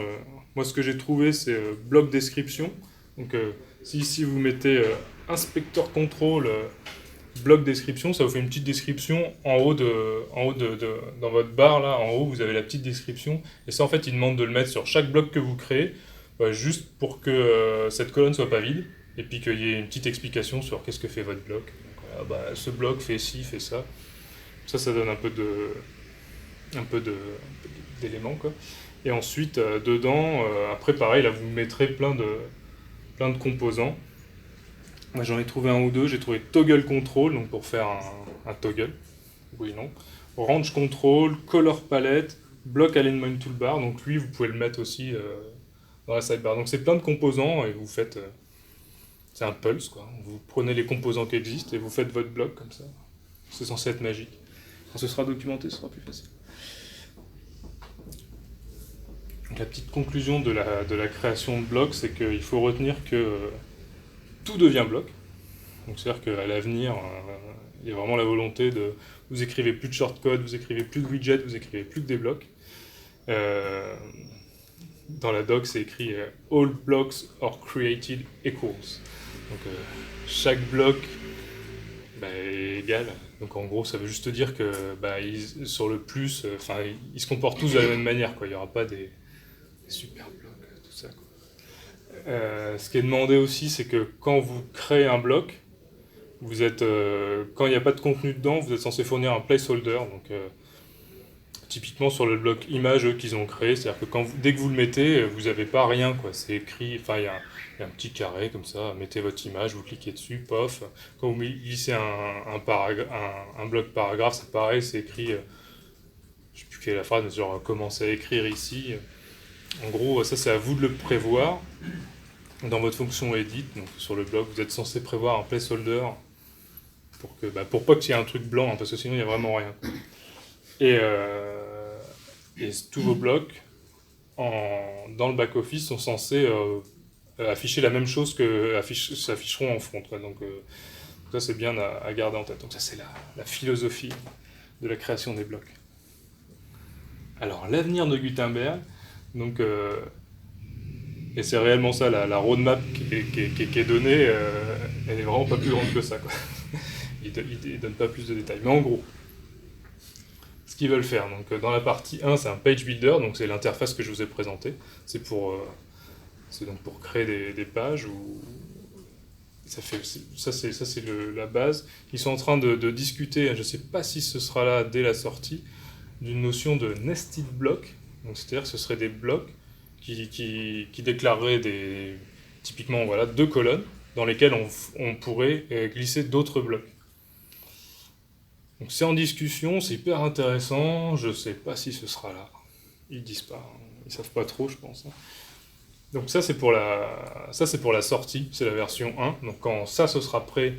moi ce que j'ai trouvé, c'est bloc description. Donc si ici vous mettez inspector control bloc description, ça vous fait une petite description en haut dans votre barre là, en haut vous avez la petite description. Et ça en fait, il demande de le mettre sur chaque bloc que vous créez, juste pour que cette colonne soit pas vide. Et puis qu'il y ait une petite explication sur qu'est-ce que fait votre bloc. Donc, voilà, ce bloc fait ci, fait ça. Ça donne un peu d'éléments, quoi. Et ensuite, dedans, après pareil, là vous mettrez plein de composants. Moi j'en ai trouvé un ou deux. J'ai trouvé toggle control, donc pour faire un toggle. Oui, non. Range control, color palette, block alignment toolbar. Donc lui, vous pouvez le mettre aussi dans la sidebar. Donc c'est plein de composants et vous faites. C'est un pulse, quoi. Vous prenez les composants qui existent et vous faites votre bloc comme ça. C'est censé être magique. Quand ce sera documenté, ce sera plus facile. Donc, la petite conclusion de la création de blocs, c'est qu'il faut retenir que tout devient bloc. Donc c'est-à-dire qu'à l'avenir, il y a vraiment la volonté de... Vous écrivez plus de shortcode, vous écrivez plus de widgets, vous écrivez plus que des blocs. Dans la doc, c'est écrit « All blocks are created equals ». Donc chaque bloc est égal. Donc en gros, ça veut juste dire que sur le plus, ils se comportent tous de la même manière, quoi. Il n'y aura pas des super blocs, tout ça, quoi. Ce qui est demandé aussi, c'est que quand vous créez un bloc, quand il n'y a pas de contenu dedans, vous êtes censé fournir un placeholder. Donc typiquement sur le bloc image qu'ils ont créé, c'est-à-dire que dès que vous le mettez, vous n'avez pas rien, quoi. C'est écrit, enfin il y a un petit carré comme ça, mettez votre image, vous cliquez dessus, pof. Quand vous glissez un bloc paragraphe, c'est pareil, c'est écrit, je sais plus quelle est la phrase, mais genre commencez à écrire ici. En gros, ça c'est à vous de le prévoir dans votre fonction edit. Donc sur le bloc, vous êtes censé prévoir un placeholder pour pas qu'il y ait un truc blanc, hein, parce que sinon il n'y a vraiment rien. Et tous vos blocs dans le back-office sont censés afficher la même chose que s'afficheront en front. Quoi. Donc ça c'est bien à garder en tête. Donc ça c'est la philosophie de la création des blocs. Alors l'avenir de Gutenberg, donc, et c'est réellement ça, la roadmap qui est donnée, elle est vraiment pas plus grande que ça. Quoi. Il donne pas plus de détails. Mais en gros, ce qu'ils veulent faire, donc dans la partie 1, c'est un page builder, donc c'est l'interface que je vous ai présentée. C'est donc pour créer des pages où ça c'est la base. Ils sont en train de discuter, je ne sais pas si ce sera là dès la sortie, d'une notion de nested block. Donc c'est-à-dire que ce seraient des blocs qui déclareraient typiquement voilà, 2 colonnes dans lesquelles on pourrait glisser d'autres blocs. Donc c'est en discussion, c'est hyper intéressant, je sais pas si ce sera là. Ils disent pas, hein. Ils savent pas trop je pense. Donc ça c'est pour la sortie, c'est la version 1. Donc quand ça ce sera prêt,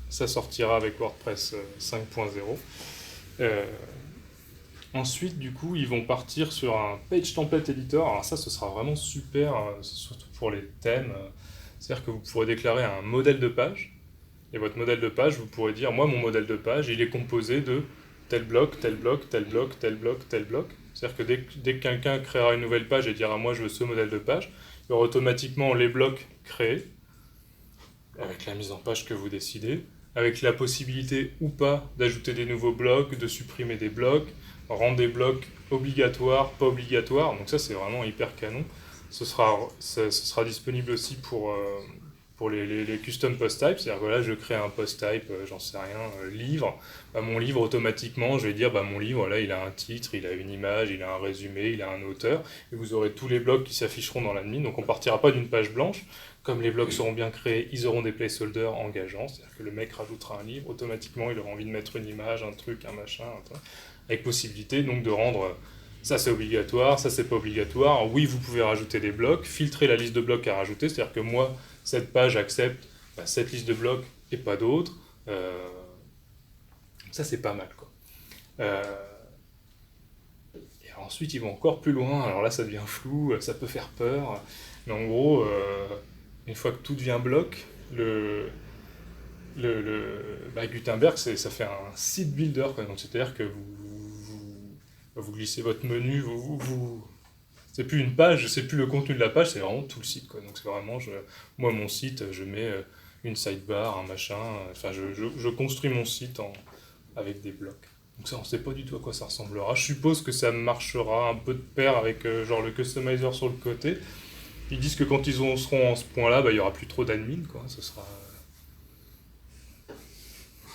ça sortira avec WordPress 5.0. Ensuite du coup ils vont partir sur un page template editor. Alors ça ce sera vraiment super, surtout pour les thèmes. C'est-à-dire que vous pourrez déclarer un modèle de page. Et votre modèle de page, vous pourrez dire, moi, mon modèle de page, il est composé de tel bloc, tel bloc, tel bloc, tel bloc, tel bloc. C'est-à-dire que dès que quelqu'un créera une nouvelle page et dira, moi, je veux ce modèle de page, il y aura automatiquement les blocs créés, avec la mise en page que vous décidez, avec la possibilité ou pas d'ajouter des nouveaux blocs, de supprimer des blocs, rendre des blocs obligatoires, pas obligatoires. Donc ça, c'est vraiment hyper canon. Ce sera disponible aussi pour les custom post types, c'est-à-dire que là je crée un post type, j'en sais rien, livre, mon livre automatiquement je vais dire mon livre là il a un titre, il a une image, il a un résumé, il a un auteur, et vous aurez tous les blocs qui s'afficheront dans l'admin, donc on partira pas d'une page blanche, comme les blocs seront bien créés, ils auront des placeholders engageants, c'est-à-dire que le mec rajoutera un livre, automatiquement il aura envie de mettre une image, un truc, un machin, avec possibilité donc de rendre ça c'est obligatoire, ça c'est pas obligatoire, oui vous pouvez rajouter des blocs, filtrer la liste de blocs à rajouter, c'est-à-dire que moi cette page accepte cette liste de blocs et pas d'autres. Ça, c'est pas mal, quoi. Et ensuite, ils vont encore plus loin. Alors là, ça devient flou, ça peut faire peur. Mais en gros, une fois que tout devient bloc, Gutenberg, ça fait un site builder, quoi. Donc, c'est-à-dire que vous glissez votre menu, c'est plus une page, c'est plus le contenu de la page, c'est vraiment tout le site, quoi. Donc c'est vraiment, moi mon site, je mets une sidebar, un machin, enfin je construis mon site avec des blocs. Donc ça on sait pas du tout à quoi ça ressemblera. Je suppose que ça marchera un peu de pair avec genre le customizer sur le côté. Ils disent que quand ils seront en ce point-là, il y aura plus trop d'admin, quoi. Ce sera,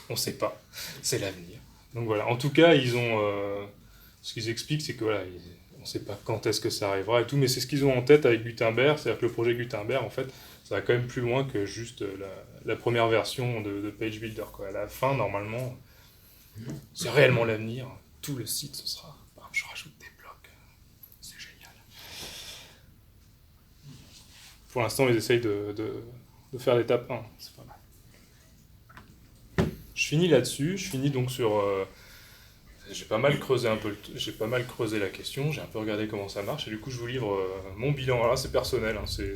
on sait pas, c'est l'avenir. Donc voilà, en tout cas ce qu'ils expliquent, c'est que voilà. On ne sait pas quand est-ce que ça arrivera et tout, mais c'est ce qu'ils ont en tête avec Gutenberg, c'est-à-dire que le projet Gutenberg, en fait, ça va quand même plus loin que juste la première version de Page Builder, quoi. À la fin, normalement, c'est réellement l'avenir. Tout le site, ce sera... je rajoute des blocs. C'est génial. Pour l'instant, ils essayent de faire l'étape 1. C'est pas mal. Je finis là-dessus. Je finis donc sur... J'ai pas mal creusé la question, j'ai un peu regardé comment ça marche, et du coup je vous livre mon bilan. Alors là c'est personnel, hein, je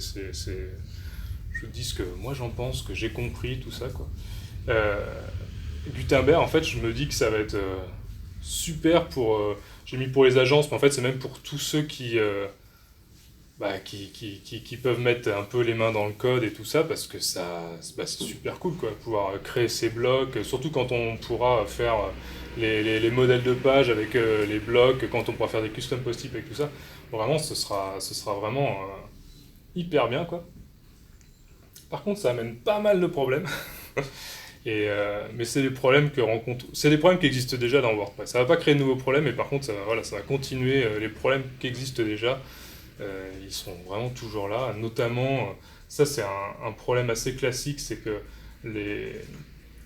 vous dis ce que moi j'en pense, que j'ai compris, tout ça, quoi. Gutenberg, en fait, je me dis que ça va être super pour... j'ai mis pour les agences, mais en fait c'est même pour tous ceux qui peuvent mettre un peu les mains dans le code et tout ça, parce que c'est super cool, quoi, pouvoir créer ces blocs, surtout quand on pourra faire les modèles de page avec les blocs, quand on pourra faire des custom post-it avec tout ça. Vraiment, ce sera vraiment hyper bien, quoi. Par contre, ça amène pas mal de problèmes. Mais c'est c'est des problèmes qui existent déjà dans WordPress. Ça va pas créer de nouveaux problèmes, mais par contre, ça va continuer les problèmes qui existent déjà. Ils sont vraiment toujours là. Notamment, ça c'est un problème assez classique, c'est que les,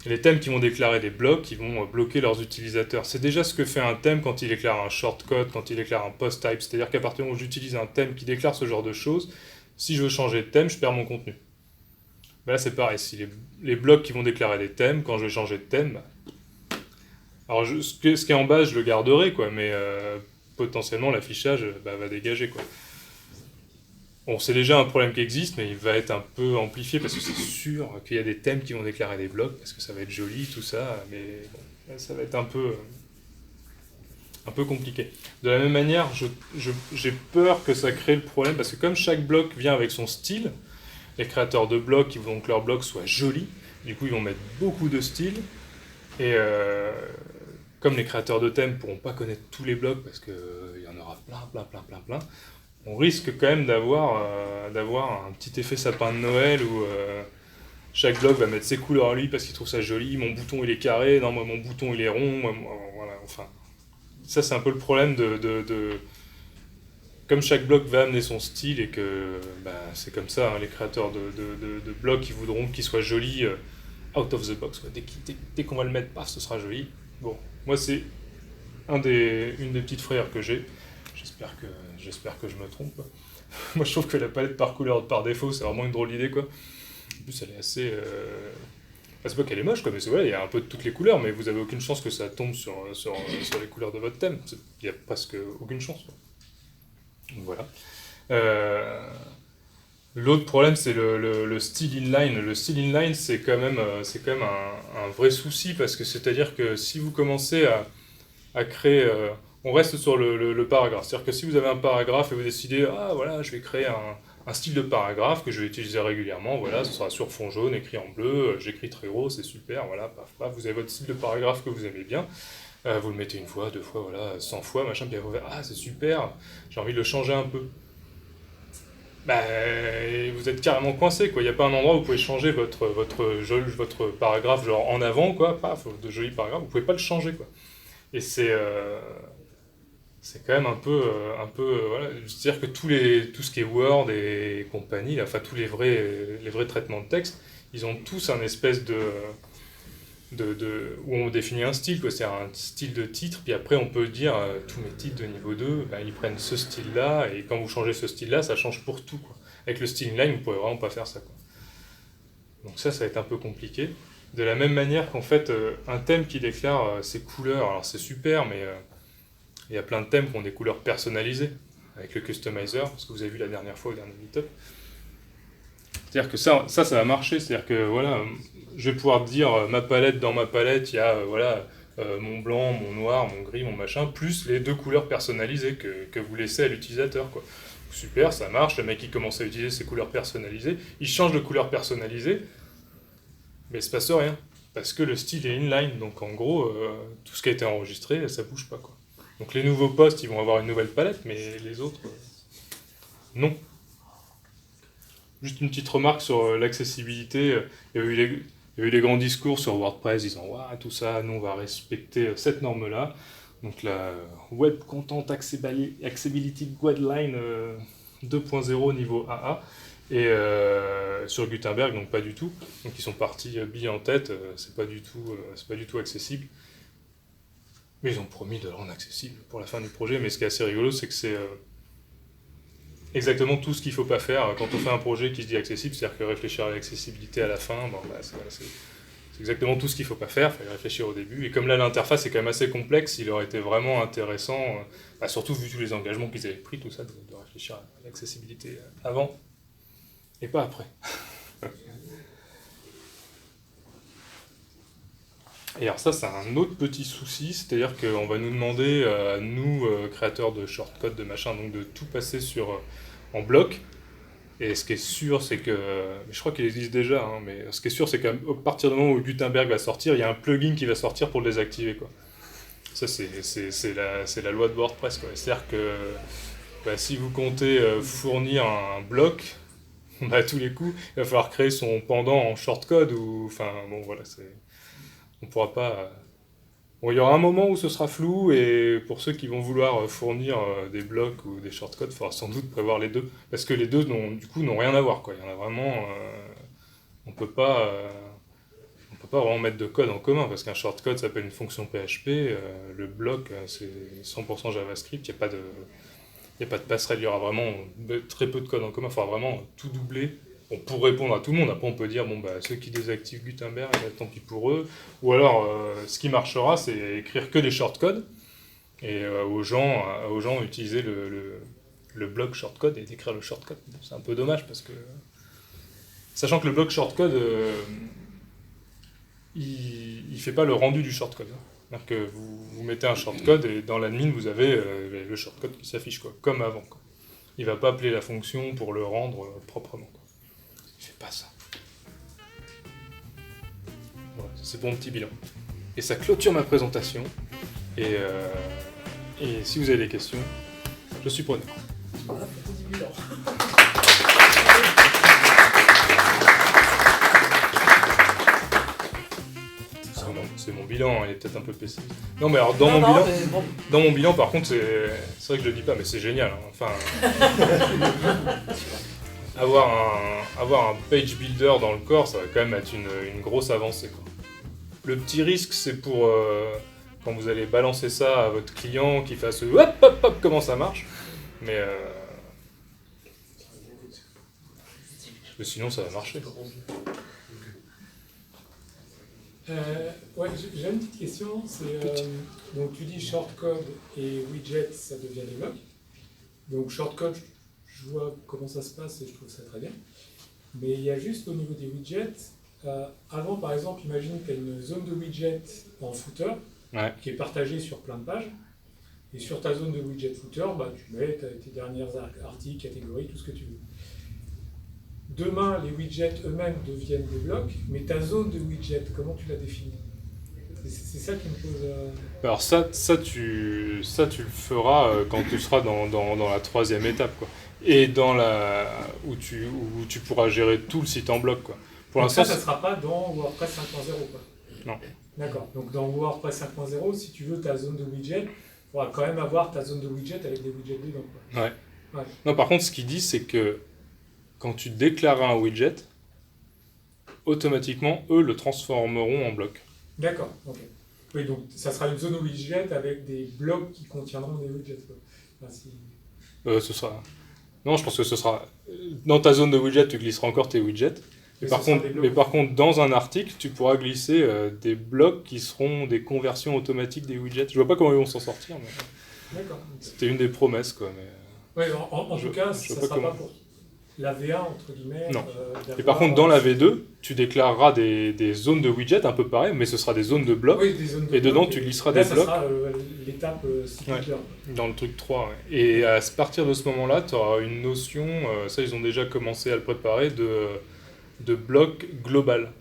les thèmes qui vont déclarer des blocs, ils vont bloquer leurs utilisateurs. C'est déjà ce que fait un thème quand il déclare un shortcode, quand il déclare un post type. C'est-à-dire qu'à partir du moment où j'utilise un thème qui déclare ce genre de choses, si je veux changer de thème, je perds mon contenu. Ben là, c'est pareil. Si les blocs qui vont déclarer des thèmes, quand je vais changer de thème, alors ce qui est en base, je le garderai, quoi, mais potentiellement l'affichage va dégager, quoi. Bon, c'est déjà un problème qui existe, mais il va être un peu amplifié parce que c'est sûr qu'il y a des thèmes qui vont déclarer des blocs parce que ça va être joli, tout ça, mais bon, ça va être un peu compliqué. De la même manière, j'ai peur que ça crée le problème parce que comme chaque bloc vient avec son style, les créateurs de blocs, ils veulent que leur bloc soit joli, du coup ils vont mettre beaucoup de styles, et comme les créateurs de thèmes ne pourront pas connaître tous les blocs parce qu'il y en aura plein, on risque quand même d'avoir un petit effet sapin de Noël où chaque bloc va mettre ses couleurs lui parce qu'il trouve ça joli, mon bouton il est carré, non moi mon bouton il est rond, voilà, enfin. Ça c'est un peu le problème comme chaque bloc va amener son style et que c'est comme ça, hein, les créateurs de blocs ils voudront qu'il soit joli out of the box, quoi. Dès qu'on va le mettre, paf, ce sera joli. Bon, moi c'est une des petites frayeurs que j'ai. J'espère que je me trompe, quoi. Moi je trouve que la palette par couleur par défaut c'est vraiment une drôle d'idée, quoi. En plus elle est assez... c'est pas qu'elle est moche, quoi, mais c'est vrai, il y a un peu de toutes les couleurs, mais vous avez aucune chance que ça tombe sur les couleurs de votre thème. Il y a presque aucune chance, quoi. Donc voilà. L'autre problème c'est le style inline. Le style inline c'est quand même un vrai souci parce que c'est-à-dire que si vous commencez à créer... on reste sur le paragraphe. C'est-à-dire que si vous avez un paragraphe et vous décidez, ah voilà, je vais créer un style de paragraphe que je vais utiliser régulièrement, voilà, ce sera sur fond jaune, écrit en bleu, j'écris très gros, c'est super, voilà, paf, paf, vous avez votre style de paragraphe que vous aimez bien, vous le mettez une fois, deux fois, voilà, 100 fois, machin, puis vous faites, ah c'est super, j'ai envie de le changer un peu. Vous êtes carrément coincé, quoi. Il n'y a pas un endroit où vous pouvez changer votre paragraphe genre en avant, quoi, paf, de jolis paragraphes, vous pouvez pas le changer, quoi. Et c'est quand même un peu voilà. C'est-à-dire que tout ce qui est Word et compagnie, là, enfin tous les vrais traitements de texte, ils ont tous un espèce où on définit un style, quoi. C'est un style de titre, puis après on peut dire tous mes titres de niveau 2, ils prennent ce style-là, et quand vous changez ce style-là, ça change pour tout, quoi. Avec le style inline, vous ne pouvez vraiment pas faire ça, quoi. Donc ça va être un peu compliqué. De la même manière qu'en fait, un thème qui déclare ses couleurs, alors c'est super, mais il y a plein de thèmes qui ont des couleurs personnalisées avec le customizer, ce que vous avez vu la dernière fois au dernier meetup. C'est-à-dire que ça va marcher. C'est-à-dire que voilà, je vais pouvoir dire dans ma palette, il y a mon blanc, mon noir, mon gris, mon machin, plus les deux couleurs personnalisées que vous laissez à l'utilisateur, quoi. Super, ça marche. Le mec il commence à utiliser ses couleurs personnalisées, il change de couleur personnalisée, mais il se passe rien parce que le style est inline. Donc en gros, tout ce qui a été enregistré, ça bouge pas, quoi. Donc les nouveaux posts, ils vont avoir une nouvelle palette, mais les autres, non. Juste une petite remarque sur l'accessibilité. Il y a eu les grands discours sur WordPress disant ouais, tout ça, nous on va respecter cette norme-là. Donc la Web Content Accessibility Guideline 2.0 niveau AA. Et sur Gutenberg, donc pas du tout. Donc ils sont partis billes en tête, c'est pas du tout accessible. Mais ils ont promis de le rendre accessible pour la fin du projet. Mais ce qui est assez rigolo, c'est que c'est exactement tout ce qu'il ne faut pas faire quand on fait un projet qui se dit accessible, c'est-à-dire que réfléchir à l'accessibilité à la fin, c'est exactement tout ce qu'il ne faut pas faire, il faut réfléchir au début. Et comme là l'interface est quand même assez complexe, il aurait été vraiment intéressant, surtout vu tous les engagements qu'ils avaient pris, tout ça, de réfléchir à l'accessibilité avant et pas après. Et alors ça, c'est un autre petit souci, c'est-à-dire qu'on va nous demander, à nous, créateurs de shortcodes, de machin, donc de tout passer en bloc. Et ce qui est sûr, c'est que... mais je crois qu'il existe déjà, hein, mais ce qui est sûr, c'est qu'à partir du moment où Gutenberg va sortir, il y a un plugin qui va sortir pour le désactiver, quoi. Ça, c'est la loi de WordPress, quoi. C'est-à-dire que si vous comptez fournir un bloc, à tous les coups, il va falloir créer son pendant en shortcode, ou... Enfin, bon, voilà, c'est... On pourra pas... Bon, il y aura un moment où ce sera flou, et pour ceux qui vont vouloir fournir des blocs ou des shortcodes, il faudra sans doute prévoir les deux. Parce que les deux, du coup, n'ont rien à voir, quoi. Il y en a vraiment... on peut pas vraiment mettre de code en commun, parce qu'un shortcode s'appelle une fonction PHP, le bloc, c'est 100% JavaScript, il n'y a pas de passerelle, il y aura vraiment très peu de code en commun, il faudra vraiment tout doubler. Bon, pour répondre à tout le monde, après on peut dire, bon, bah, ceux qui désactivent Gutenberg, tant pis pour eux. Ou alors, ce qui marchera, c'est écrire que des shortcodes, et aux gens utiliser le bloc shortcode et décrire le shortcode. Bon, c'est un peu dommage, parce que... Sachant que le bloc shortcode, il fait pas le rendu du shortcode. C'est-à-dire que vous mettez un shortcode, et dans l'admin, vous avez le shortcode qui s'affiche, quoi, comme avant, quoi. Il va pas appeler la fonction pour le rendre proprement, quoi. Il fait pas ça. Voilà, c'est pour mon petit bilan. Et ça clôture ma présentation. Et si vous avez des questions, je suis preneur. Voilà, petit bilan. C'est mon bilan, il est peut-être un peu pessimiste. Non, mais alors dans mon bilan, par contre, c'est vrai que je le dis pas, mais c'est génial, hein. Enfin, avoir un page builder dans le corps, ça va quand même être une grosse avancée, quoi. Le petit risque, c'est pour quand vous allez balancer ça à votre client, qu'il fasse hop hop hop comment ça marche, mais sinon ça va marcher. Ouais, j'ai une petite question. Donc tu dis shortcode et widget, ça devient des blocs. Donc shortcode, je vois comment ça se passe et je trouve ça très bien. Mais il y a juste au niveau des widgets, avant par exemple, imagine que tu as une zone de widget en footer, Ouais. qui est partagée sur plein de pages. Et sur ta zone de widget footer, bah, tu mets tes dernières articles, catégories, tout ce que tu veux. Demain, les widgets eux-mêmes deviennent des blocs, mais ta zone de widget, comment tu la définis? C'est ça qui me pose... Alors ça tu le feras quand tu seras dans la troisième étape, quoi. Et où tu pourras gérer tout le site en bloc, quoi. Pour Donc l'instant, ça ne sera pas dans WordPress 5.0, quoi. Non. D'accord. Donc dans WordPress 5.0, si tu veux ta zone de widget, il faudra quand même avoir ta zone de widget avec des widgets dedans, quoi. Ouais. Ouais. Non, par contre, ce qu'il dit, c'est que quand tu déclareras un widget, automatiquement, eux le transformeront en bloc. D'accord, ok. Oui, donc ça sera une zone widget avec des blocs qui contiendront des widgets, quoi. Enfin, Ce sera... Non, je pense que ce sera... Dans ta zone de widget, tu glisseras encore tes widgets. Mais par contre, dans un article, tu pourras glisser des blocs qui seront des conversions automatiques des widgets. Je vois pas comment ils vont s'en sortir, mais D'accord. c'était une des promesses, quoi. Mais... Ouais, en tout cas, ça ne sera pas pour la V1, entre guillemets. Non. Et par contre, dans la V2, tu déclareras des zones de widgets un peu pareilles, mais ce sera des zones de blocs. Oui, des zones de et dedans, blocs, tu glisseras là, des blocs. Ça sera l'étape site Ouais. builder. Dans le truc 3, ouais. Et à partir de ce moment-là, tu auras une notion, ça ils ont déjà commencé à le préparer, de bloc global.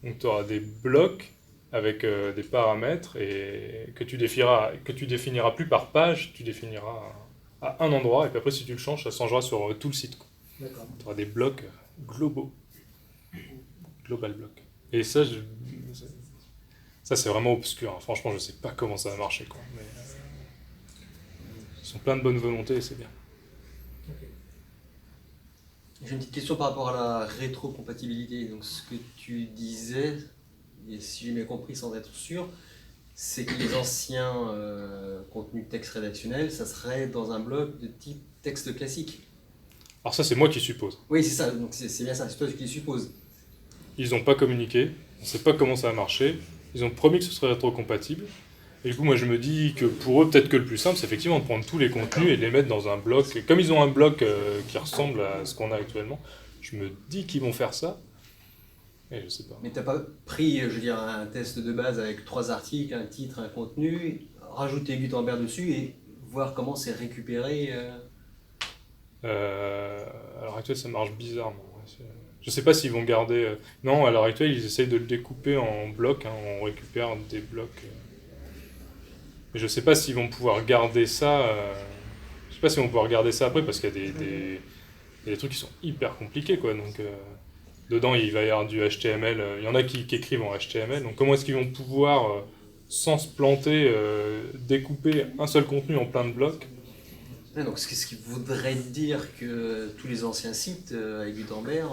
Donc tu auras des blocs avec des paramètres et que tu définiras plus par page, tu définiras à un endroit, et puis après si tu le changes, ça changera sur tout le site, quoi. D'accord. Tu auras des blocs globaux. Global bloc. Et ça, c'est vraiment obscur, hein. Franchement, je sais pas comment ça va marcher, quoi. Mais ils sont plein de bonne volonté et c'est bien. Okay. J'ai une petite question par rapport à la rétrocompatibilité. Donc ce que tu disais, et si j'ai bien compris sans être sûr, c'est que les anciens contenus texte rédactionnels, ça serait dans un bloc de type texte classique. Alors ça, c'est moi qui suppose. Oui, c'est ça, donc c'est bien ça, c'est toi qui suppose. Ils n'ont pas communiqué, on ne sait pas comment ça va marcher, ils ont promis que ce serait rétrocompatible, et du coup moi je me dis que pour eux peut-être que le plus simple c'est effectivement de prendre tous les contenus et de les mettre dans un bloc, et comme ils ont un bloc qui ressemble à ce qu'on a actuellement, je me dis qu'ils vont faire ça, et je sais pas. Mais t'as pas pris, je veux dire, un test de base avec 3 articles, un titre, un contenu, rajouter Gutenberg dessus et voir comment c'est récupéré À l'heure actuelle ça marche bizarrement. Je sais pas s'ils vont garder... Non, à l'heure actuelle, ils essayent de le découper en blocs, hein, on récupère des blocs. Mais je sais pas s'ils vont pouvoir garder ça... Je sais pas s'ils vont pouvoir garder ça après, parce qu'il y a des trucs qui sont hyper compliqués, quoi. Donc dedans il va y avoir du HTML, il y en a qui écrivent en HTML, donc comment est-ce qu'ils vont pouvoir, sans se planter, découper un seul contenu en plein de blocs? Ouais, donc ce qui voudrait dire que tous les anciens sites avec Gutenberg,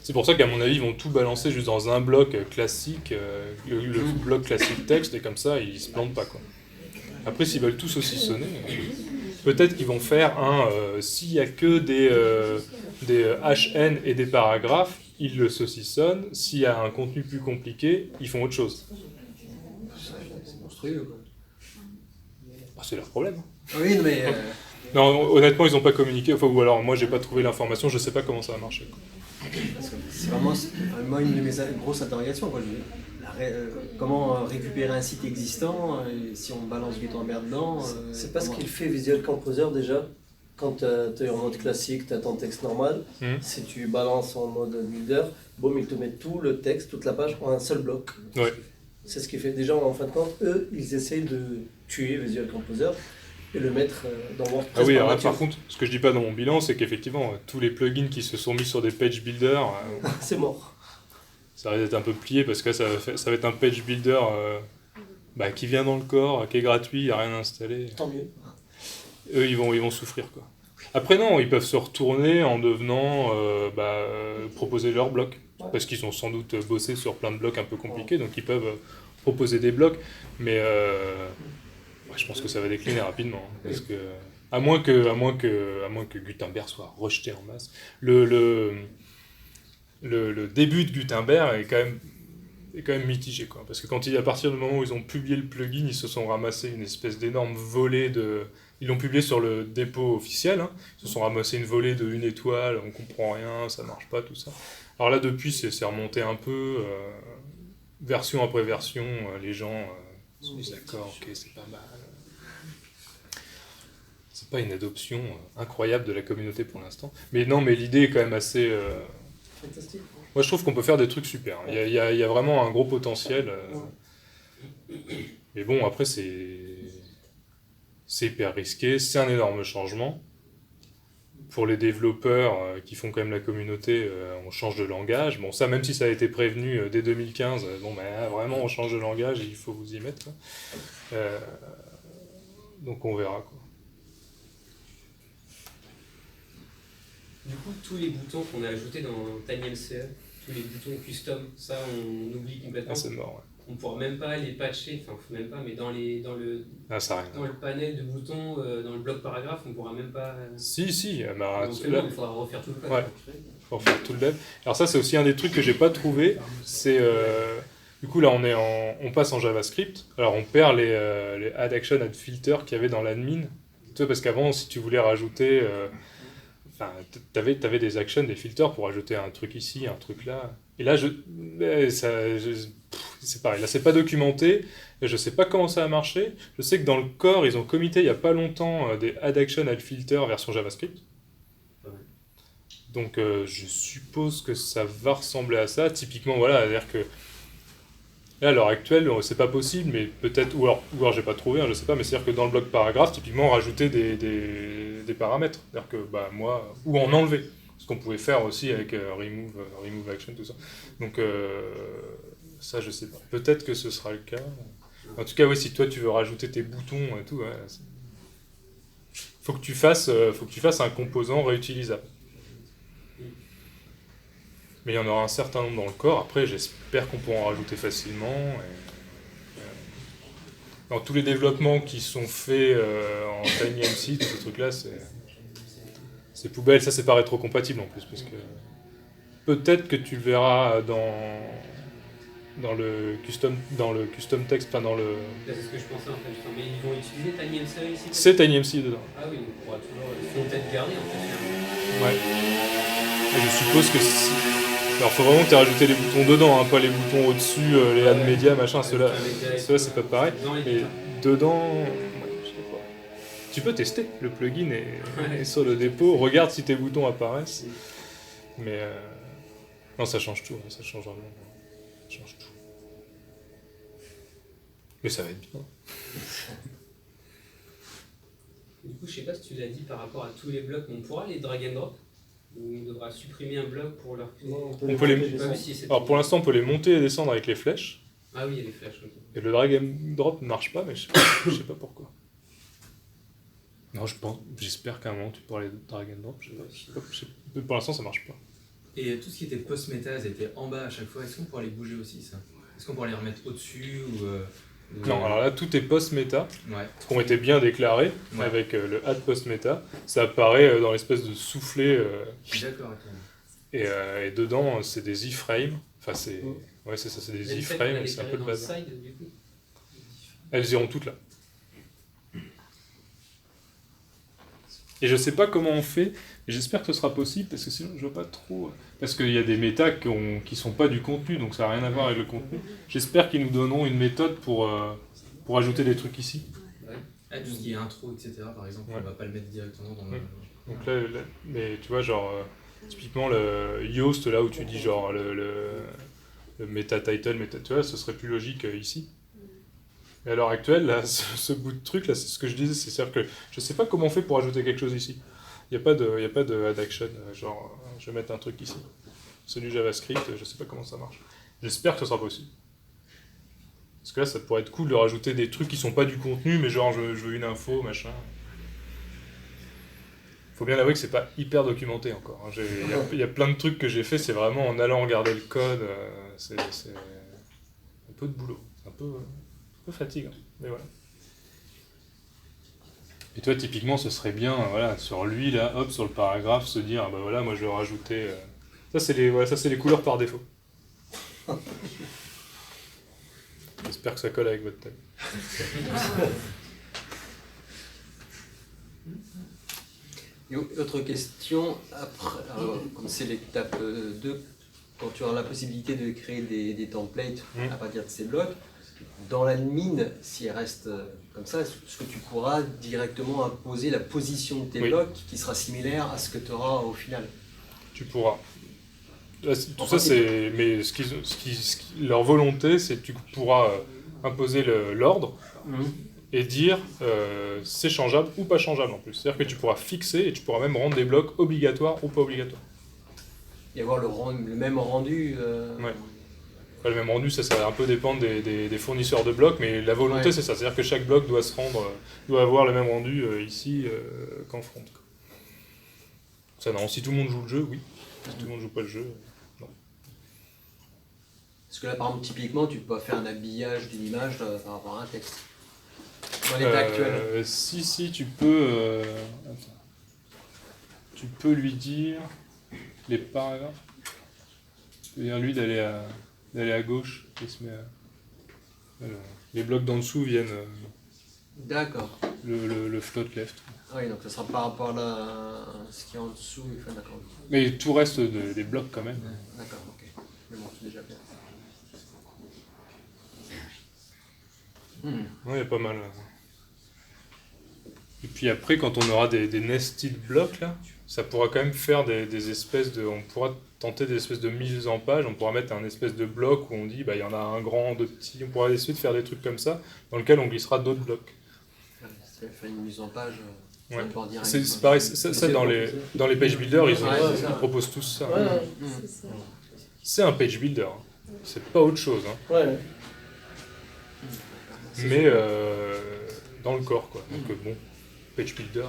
C'est pour ça qu'à mon avis, ils vont tout balancer juste dans un bloc classique, le bloc classique texte, et comme ça, ils se plantent pas, quoi. Après, s'ils veulent tout saucissonner, peut-être qu'ils vont faire s'il y a que des HN et des paragraphes, ils le saucissonnent. S'il y a un contenu plus compliqué, ils font autre chose. c'est monstrueux, quoi. Ah, c'est leur problème. Oui, mais Non, honnêtement, ils n'ont pas communiqué. Enfin, ou alors, moi, j'ai pas trouvé l'information. Je sais pas comment ça va marcher, quoi. parce que c'est vraiment une de mes grosses interrogations, quoi. Comment récupérer un site existant si on balance Gutenberg dedans C'est pas ce qu'il fait Visual Composer déjà. Quand tu es en mode classique, tu as ton texte normal. Si tu balances en mode builder, boum, il te met tout le texte, toute la page en un seul bloc. Ouais. C'est ce qu'il fait. Déjà, en fin de compte, eux, ils essayent de tuer Visual Composer et le mettre dans WordPress. Ah oui, alors là, par contre, ce que je dis pas dans mon bilan, c'est qu'effectivement, tous les plugins qui se sont mis sur des page builders, C'est mort. ça risque d'être un peu plié parce que ça va être un page builder qui vient dans le corps, qui est gratuit, il n'y a rien installé. Tant mieux. Eux, ils vont souffrir, quoi. Après, non, ils peuvent se retourner en devenant proposer leur bloc. Parce qu'ils ont sans doute bossé sur plein de blocs un peu compliqués, donc ils peuvent proposer des blocs. Mais je pense que ça va décliner rapidement. Hein, parce que, à moins que Gutenberg soit rejeté en masse. Le début de Gutenberg est quand même mitigé, quoi. Parce que à partir du moment où ils ont publié le plugin, ils se sont ramassés une espèce d'énorme volée de... Ils l'ont publié sur le dépôt officiel, hein. Ils se sont ramassés une volée de 1 étoile, on comprend rien, ça marche pas, tout ça. Alors là, depuis, c'est remonté un peu, version après version, les gens se disent d'accord, ok, c'est pas mal. C'est pas une adoption incroyable de la communauté pour l'instant. Mais non, mais l'idée est quand même assez... Fantastique. Moi, je trouve qu'on peut faire des trucs super. Il y a vraiment un gros potentiel. Mais bon, après, c'est hyper risqué. C'est un énorme changement. Pour les développeurs qui font quand même la communauté, on change de langage. Bon, ça, même si ça a été prévenu dès 2015, vraiment, on change de langage et il faut vous y mettre. Donc, on verra, quoi. Du coup, tous les boutons qu'on a ajoutés dans TinyMCE, tous les boutons custom, ça on oublie complètement. Ah, c'est mort, ouais. On ne pourra même pas les patcher, enfin même pas, mais dans le panel de boutons, dans le bloc paragraphe, on ne pourra même pas... Si, donc, là, il faudra refaire tout le code. Ouais, il faut refaire tout le dev. Alors ça, c'est aussi un des trucs que j'ai pas trouvé. C'est du coup là, on passe en JavaScript. Alors on perd les add action, add filter qu'il y avait dans l'admin. Tu vois, parce qu'avant, si tu voulais rajouter, t'avais des actions, des filters pour ajouter un truc ici, un truc là. Et là, c'est pareil. Là, c'est pas documenté. Et je sais pas comment ça a marché. Je sais que dans le core, ils ont commité il y a pas longtemps des add action, add filter version JavaScript. Donc je suppose que ça va ressembler à ça. Typiquement, voilà, c'est-à-dire que là, à l'heure actuelle, c'est pas possible, mais peut-être, ou alors j'ai pas trouvé, hein, je sais pas, mais c'est-à-dire que dans le bloc paragraphe, typiquement, rajouter des paramètres. C'est-à-dire que moi, ou en enlever. Ce qu'on pouvait faire aussi avec remove action, tout ça. Donc ça, je sais pas. Peut-être que ce sera le cas. En tout cas, oui, si toi tu veux rajouter tes boutons et tout, ouais, faut que tu fasses un composant réutilisable. Mais il y en aura un certain nombre dans le corps. Après, j'espère qu'on pourra en rajouter facilement. Dans tous les développements qui sont faits en TinyMC, tous ces trucs-là, c'est poubelle. Ça, c'est pas rétro-compatible en plus. Parce que peut-être que tu le verras dans le custom text, pas dans le... C'est ce que je pensais en fait. Mais ils vont utiliser TinyMCE ici? C'est TinyMC dedans. Ah oui, on pourra toujours... Ils vont peut-être garder en fait. Ouais. Et je suppose que si... Alors, faut vraiment que tu aies rajouté les boutons dedans, hein, pas les boutons au-dessus, les add media, machin, ceux-là c'est pas pareil. Mais dedans, je sais pas. Tu peux tester, le plugin est sur le dépôt, regarde si tes boutons apparaissent. Mais non, ça change tout, ça change vraiment. Ça change tout. Mais ça va être bien. Du coup, je sais pas si tu l'as dit par rapport à tous les blocs, on pourra les drag and drop? Ou on devra supprimer un bloc pour leur créer. Non, On peut les- monter, J'ai pas vu descendre. si c'était- Alors pour l'instant, on peut les monter et descendre avec les flèches. Ah oui, il y a les flèches. Ok. Et le drag and drop ne marche pas, mais je sais pas pourquoi. Non, j'espère qu'à un moment tu pourras les drag and drop. Pour l'instant, ça marche pas. Et tout ce qui était post-méta, elles étaient en bas à chaque fois. Est-ce qu'on pourrait les bouger aussi, ça? Est-ce qu'on pourrait les remettre au-dessus ou Non, alors là, tout est post-méta, Ouais. qui ont été bien déclarés Ouais. avec le add post-méta. Ça apparaît dans l'espèce de soufflet. D'accord, ok. Et dedans, c'est des iframes. Enfin, c'est. Ouais, c'est ça, c'est des Mais le fait qu'on iframes, allait c'est un faire peu de dans le bazar. side, du coup. Elles iront toutes là. Et je sais pas comment on fait, et j'espère que ce sera possible, parce que sinon je vois pas trop. Parce qu'il y a des méta qui sont pas du contenu, donc ça n'a rien à voir avec le contenu. J'espère qu'ils nous donneront une méthode pour ajouter des trucs ici. Ah, tout ce qui est intro, etc. par exemple, Ouais. on va pas le mettre directement dans le. Donc là, mais tu vois, genre, typiquement le Yoast, là où tu dis genre le meta title, tu vois, ce serait plus logique ici. Mais à l'heure actuelle, là, ce bout de truc, là, c'est ce que je disais, c'est-à-dire que je sais pas comment on fait pour ajouter quelque chose ici. Il n'y a pas de add action, genre, je vais mettre un truc ici. C'est du JavaScript, je sais pas comment ça marche. J'espère que ce sera possible. Parce que là, ça pourrait être cool de rajouter des trucs qui sont pas du contenu, mais genre, je veux une info, machin. Faut bien avouer que c'est pas hyper documenté encore. Hein. Il y a plein de trucs que j'ai fait, c'est vraiment en allant regarder le code, c'est un peu de boulot. C'est un peu fatigant, mais voilà. Et toi, typiquement, ce serait bien, voilà, sur lui, là, hop, sur le paragraphe, se dire, bah voilà, moi je vais rajouter... Ça, c'est les couleurs par défaut. J'espère que ça colle avec votre thème. Et autre question, après, comme c'est l'étape 2, quand tu auras la possibilité de créer des templates à partir de ces blocs, dans l'admin, s'il reste comme ça, est-ce que tu pourras directement imposer la position de tes blocs qui sera similaire à ce que tu auras au final? Tu pourras. Là, tout ça, c'est. Mais leur volonté, c'est que tu pourras imposer l'ordre et dire c'est changeable ou pas changeable en plus. C'est-à-dire que tu pourras fixer et tu pourras même rendre des blocs obligatoires ou pas obligatoires. Et avoir le même rendu. Ouais. Enfin, le même rendu, ça va un peu dépendre des fournisseurs de blocs, mais la volonté, c'est ça. C'est-à-dire que chaque bloc doit se rendre, doit avoir le même rendu ici qu'en front. Ça, non. Si tout le monde joue le jeu, oui. Si tout le monde joue pas le jeu, non. Parce que là, par exemple, typiquement, tu peux pas faire un habillage d'une image par rapport à un texte. Dans l'état actuel. Si, tu peux... attends. Tu peux lui dire les paragraphes. Tu peux dire lui d'aller à gauche et se met à... les blocs d'en dessous viennent... D'accord. Le float left. Ah oui, donc ça sera par rapport à ce qui est en dessous. Enfin, d'accord. Mais tout reste des blocs quand même. D'accord, ok. Mais bon, c'est déjà bien. Ouais, il y a pas mal. Et puis après, quand on aura des nested blocs, là, ça pourra quand même faire des espèces de... On pourra tenter des espèces de mise en page, on pourra mettre un espèce de bloc où on dit, bah, il y en a un grand, deux petits, on pourra essayer de faire des trucs comme ça, dans lequel on glissera d'autres blocs. Ça fait une mise en page. Ouais. Direct, C'est pareil, ça dans les page builders, ils proposent tous ça. Ouais, C'est ça. C'est un page builder, hein. C'est pas autre chose, hein. ouais. Mais dans le corps, quoi. Donc bon, page builder...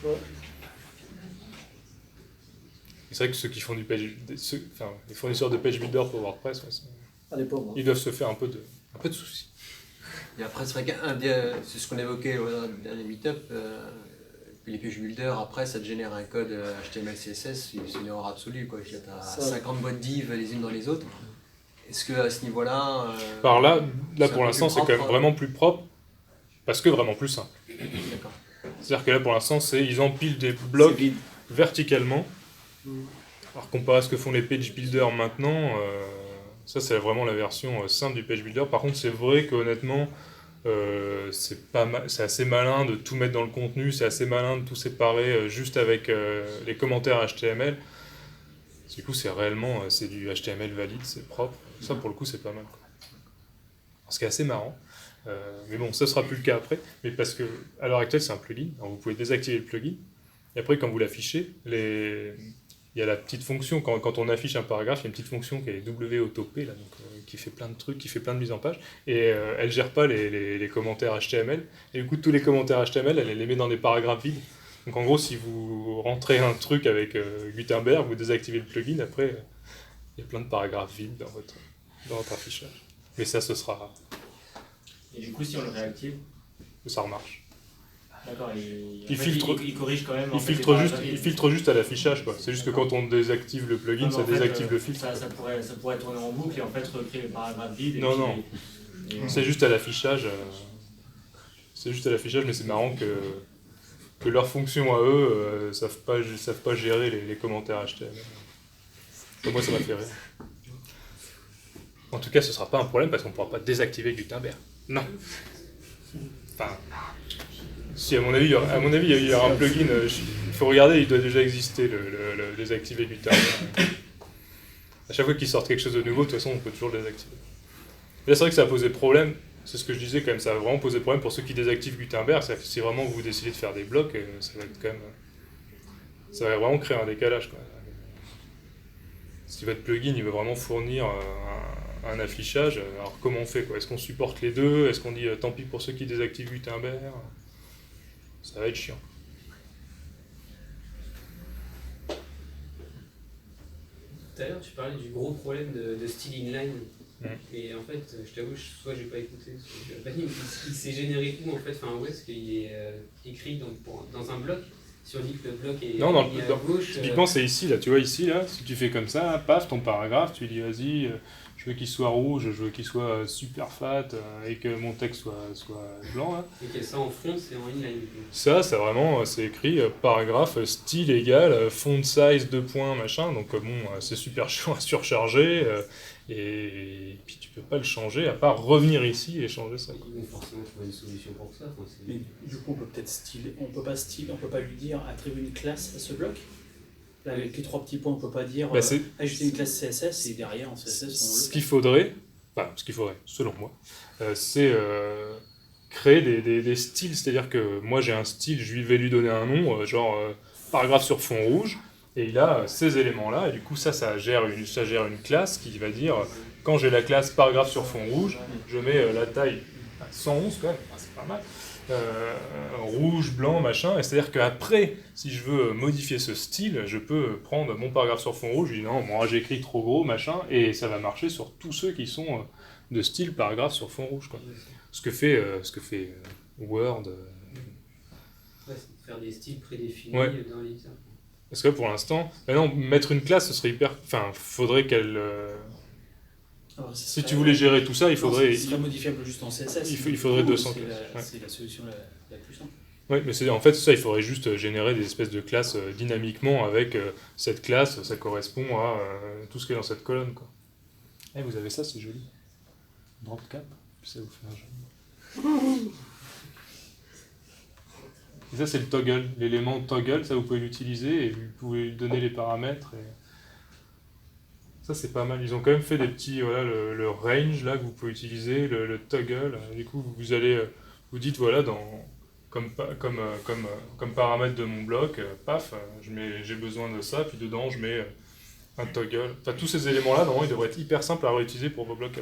Ouais. C'est vrai que ceux qui font du page... les fournisseurs de page builder pour WordPress, ouais, Ah, les pauvres. ils doivent se faire un peu de soucis. Et après, c'est vrai c'est ce qu'on évoquait au dernier meet-up. Les page builders, après, ça te génère un code HTML, CSS, c'est une erreur absolue, quoi. Tu as 50 boîtes div les unes dans les autres. Est-ce qu'à ce niveau-là... Par là c'est pour un peu l'instant, plus c'est quand même propre, vraiment plus propre, parce que vraiment plus simple. D'accord. C'est-à-dire que là, pour l'instant, ils empilent des C'est blocs vide. verticalement. Alors, comparé à ce que font les page builders maintenant, ça, c'est vraiment la version simple du page builder. Par contre, c'est vrai qu'honnêtement, c'est assez malin de tout mettre dans le contenu, c'est assez malin de tout séparer juste avec les commentaires HTML. Du coup, c'est du HTML valide, c'est propre. Ça, pour le coup, c'est pas mal, quoi. Ce qui est assez marrant. Mais bon, ça sera plus le cas après. Mais parce que à l'heure actuelle, c'est un plugin. Alors, vous pouvez désactiver le plugin. Et après, quand vous l'affichez, il il y a la petite fonction, quand on affiche un paragraphe, il y a une petite fonction qui est W autop, là, donc, qui fait plein de trucs, qui fait plein de mises en page, et elle gère pas les commentaires HTML, et du coup tous les commentaires HTML, elle les met dans des paragraphes vides. Donc en gros, si vous rentrez un truc avec Gutenberg, vous désactivez le plugin, après, il y a plein de paragraphes vides dans votre affichage. Mais ça, ce sera... Et du coup, si on le réactive, ça remarche. d'accord, Il filtre- il corrige quand même. Il filtre juste à l'affichage, quoi. C'est juste que quand on désactive le plugin, ça désactive le filtre. Ça pourrait tourner en boucle et en fait recréer le paragraphe vide. Et Non, puis- non. et- C'est juste à l'affichage. C'est juste à l'affichage, mais c'est marrant que leur fonction à eux savent pas gérer les commentaires HTML. Donc moi, ça m'a fait rire. En tout cas, ce sera pas un problème parce qu'on pourra pas désactiver Gutenberg. Non. Enfin, si à mon avis, il y aura un plugin. Il faut regarder, il doit déjà exister le désactiver Gutenberg. À chaque fois qu'ils sortent quelque chose de nouveau, de toute façon, on peut toujours le désactiver. Et là, c'est vrai que ça a posé problème. C'est ce que je disais quand même, ça va vraiment poser problème pour ceux qui désactivent Gutenberg. Si vraiment vous décidez de faire des blocs, ça va être quand même. Ça va vraiment créer un décalage, quoi. Si votre plugin il veut vraiment fournir un affichage, alors comment on fait, quoi? Est-ce qu'on supporte les deux? Est-ce qu'on dit tant pis pour ceux qui désactivent Gutenberg? Ça va être chiant. Tout à l'heure, tu parlais du gros problème de style inline. Mm. Et en fait, je t'avoue, soit j'ai pas écouté, soit j'ai pas dit, il s'est généré où en fait, enfin où est-ce qu'il est écrit dans un bloc? Si on dit que le bloc est Non, aligné à gauche. Typiquement, c'est ici, là, tu vois, ici, là, si tu fais comme ça, paf, ton paragraphe, tu dis, vas-y, je veux qu'il soit rouge, je veux qu'il soit super fat, et que mon texte soit blanc, là. Et que ça en front, c'est en inline. Ça, vraiment, c'est écrit paragraphe, style égal, font size 2 points, machin, donc bon, c'est super chiant à surcharger, et puis tu peux pas le changer, à part revenir ici et changer ça. Ils vont forcément trouver une solution pour ça. Enfin, Mais du coup, on peut peut-être styler, on peut pas lui dire attribuer une classe à ce bloc. Là, avec les 3 petits points, on peut pas dire ajouter une classe CSS et derrière en CSS Ce qu'il faudrait, selon moi, c'est créer des styles, c'est-à-dire que moi j'ai un style, je vais lui donner un nom, paragraphe sur fond rouge, et il a ces éléments-là, et du coup ça gère une classe qui va dire, quand j'ai la classe paragraphe sur fond rouge, je mets la taille à 111 quand même, c'est pas mal, rouge, blanc, machin, et c'est-à-dire qu'après, si je veux modifier ce style, je peux prendre mon paragraphe sur fond rouge, je dis non, moi j'ai écrit trop gros, machin, et ça va marcher sur tous ceux qui sont de style paragraphe sur fond rouge, quoi. Ce que fait Word. Ouais, c'est de faire des styles prédéfinis dans l'éditeur. Parce que pour l'instant, maintenant, mettre une classe, ce serait hyper. Enfin, faudrait qu'elle. Si tu voulais gérer tout ça, il faudrait. Ce serait modifiable juste en CSS. Il faudrait 200 classes. C'est la solution la plus simple. Oui, mais en fait, ça, il faudrait juste générer des espèces de classes dynamiquement avec cette classe, ça correspond à tout ce qui est dans cette colonne, quoi. Et vous avez ça, c'est joli. Drop cap, ça vous fait un jeu. Et ça, c'est le toggle, l'élément toggle, ça vous pouvez l'utiliser et vous pouvez lui donner les paramètres. Et... ça, c'est pas mal. Ils ont quand même fait des petits, voilà, le range là que vous pouvez utiliser, le toggle. Du coup, vous allez, vous dites, voilà, comme paramètre de mon bloc, paf, j'ai besoin de ça, puis dedans, je mets un toggle. Enfin, tous ces éléments-là, normalement, ils devraient être hyper simples à réutiliser pour vos blocs.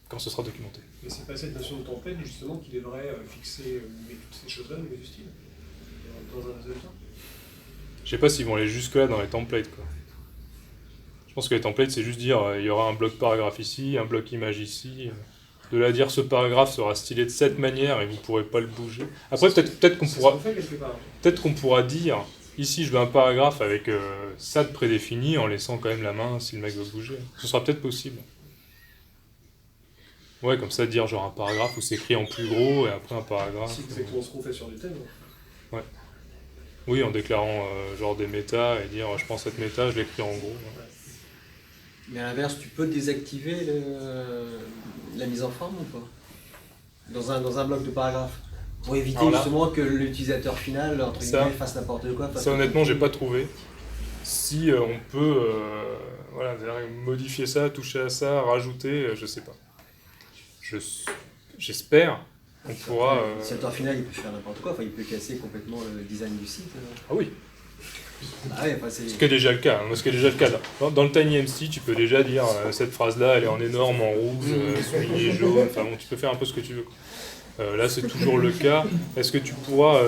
Quand ce sera documenté. Mais c'est pas cette notion de template justement qui devrait fixer toutes ces choses-là au niveau du style dans un résultat. Je sais pas s'ils vont aller jusque-là dans les templates, quoi. Je pense que les templates, c'est juste dire il y aura un bloc paragraphe ici, un bloc image ici. De là à dire ce paragraphe sera stylé de cette manière et vous pourrez pas le bouger. Après, peut-être qu'on pourra dire ici je veux un paragraphe avec ça de prédéfini en laissant quand même la main si le mec veut bouger. Ce sera peut-être possible. Ouais, comme ça, dire genre un paragraphe où c'est écrit en plus gros et après un paragraphe. C'est exactement ce qu'on fait sur du thème. Ouais. Oui, en déclarant genre des métas et dire je prends cette méta, je l'écris en gros. Ouais. Mais à l'inverse, tu peux désactiver la mise en forme ou pas dans un bloc de paragraphe pour éviter justement que l'utilisateur final entre guillemets fasse n'importe quoi. Ça honnêtement, j'ai pas trouvé. Si on peut voilà, modifier ça, toucher à ça, rajouter, je sais pas. J'espère qu'on pourra... L'utilisateur final, il peut faire n'importe quoi, enfin, il peut casser complètement le design du site. Ah oui, Ah ouais, enfin, Ce qui est déjà le cas. Ce qui est déjà le cas. Dans le TinyMC, tu peux déjà dire cette phrase-là, elle est en énorme, en rouge, souligné jaune. Enfin bon, tu peux faire un peu ce que tu veux. Là, c'est toujours le cas. Est-ce que tu pourras...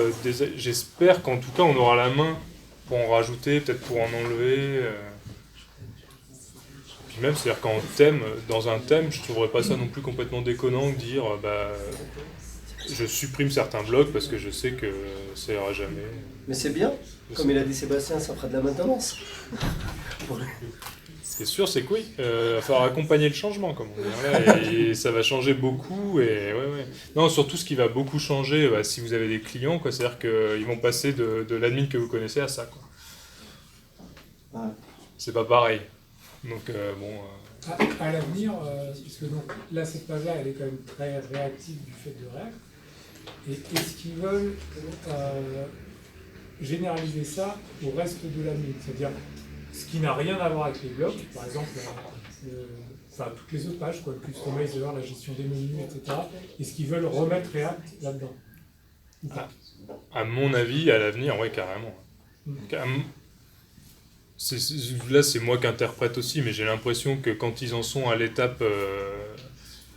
J'espère qu'en tout cas, on aura la main pour en rajouter, peut-être pour en enlever. Puis même, c'est-à-dire qu'en thème, dans un thème, je ne trouverais pas ça non plus complètement déconnant de dire je supprime certains blocs parce que je sais que ça ira jamais. Mais c'est bien, comme il a dit Sébastien, ça fera de la maintenance. C'est sûr, c'est que oui. Il va falloir accompagner le changement, comme on dit. Voilà, et ça va changer beaucoup. Et ouais. Non, surtout ce qui va beaucoup changer, si vous avez des clients, quoi, c'est-à-dire qu'ils vont passer de l'admin que vous connaissez à ça. Quoi. Ouais. C'est pas pareil. Donc À l'avenir, parce que donc, là, cette page-là, elle est quand même très réactive du fait de React. Et est-ce qu'ils veulent généraliser ça au reste de l'admin? C'est-à-dire, ce qui n'a rien à voir avec les blocs, par exemple, toutes les autres pages, quoi, le customizer, la gestion des menus, etc. Est-ce qu'ils veulent remettre React là-dedans? À mon avis, à l'avenir, ouais, carrément. Là, c'est moi qui interprète aussi, mais j'ai l'impression que quand ils en sont à l'étape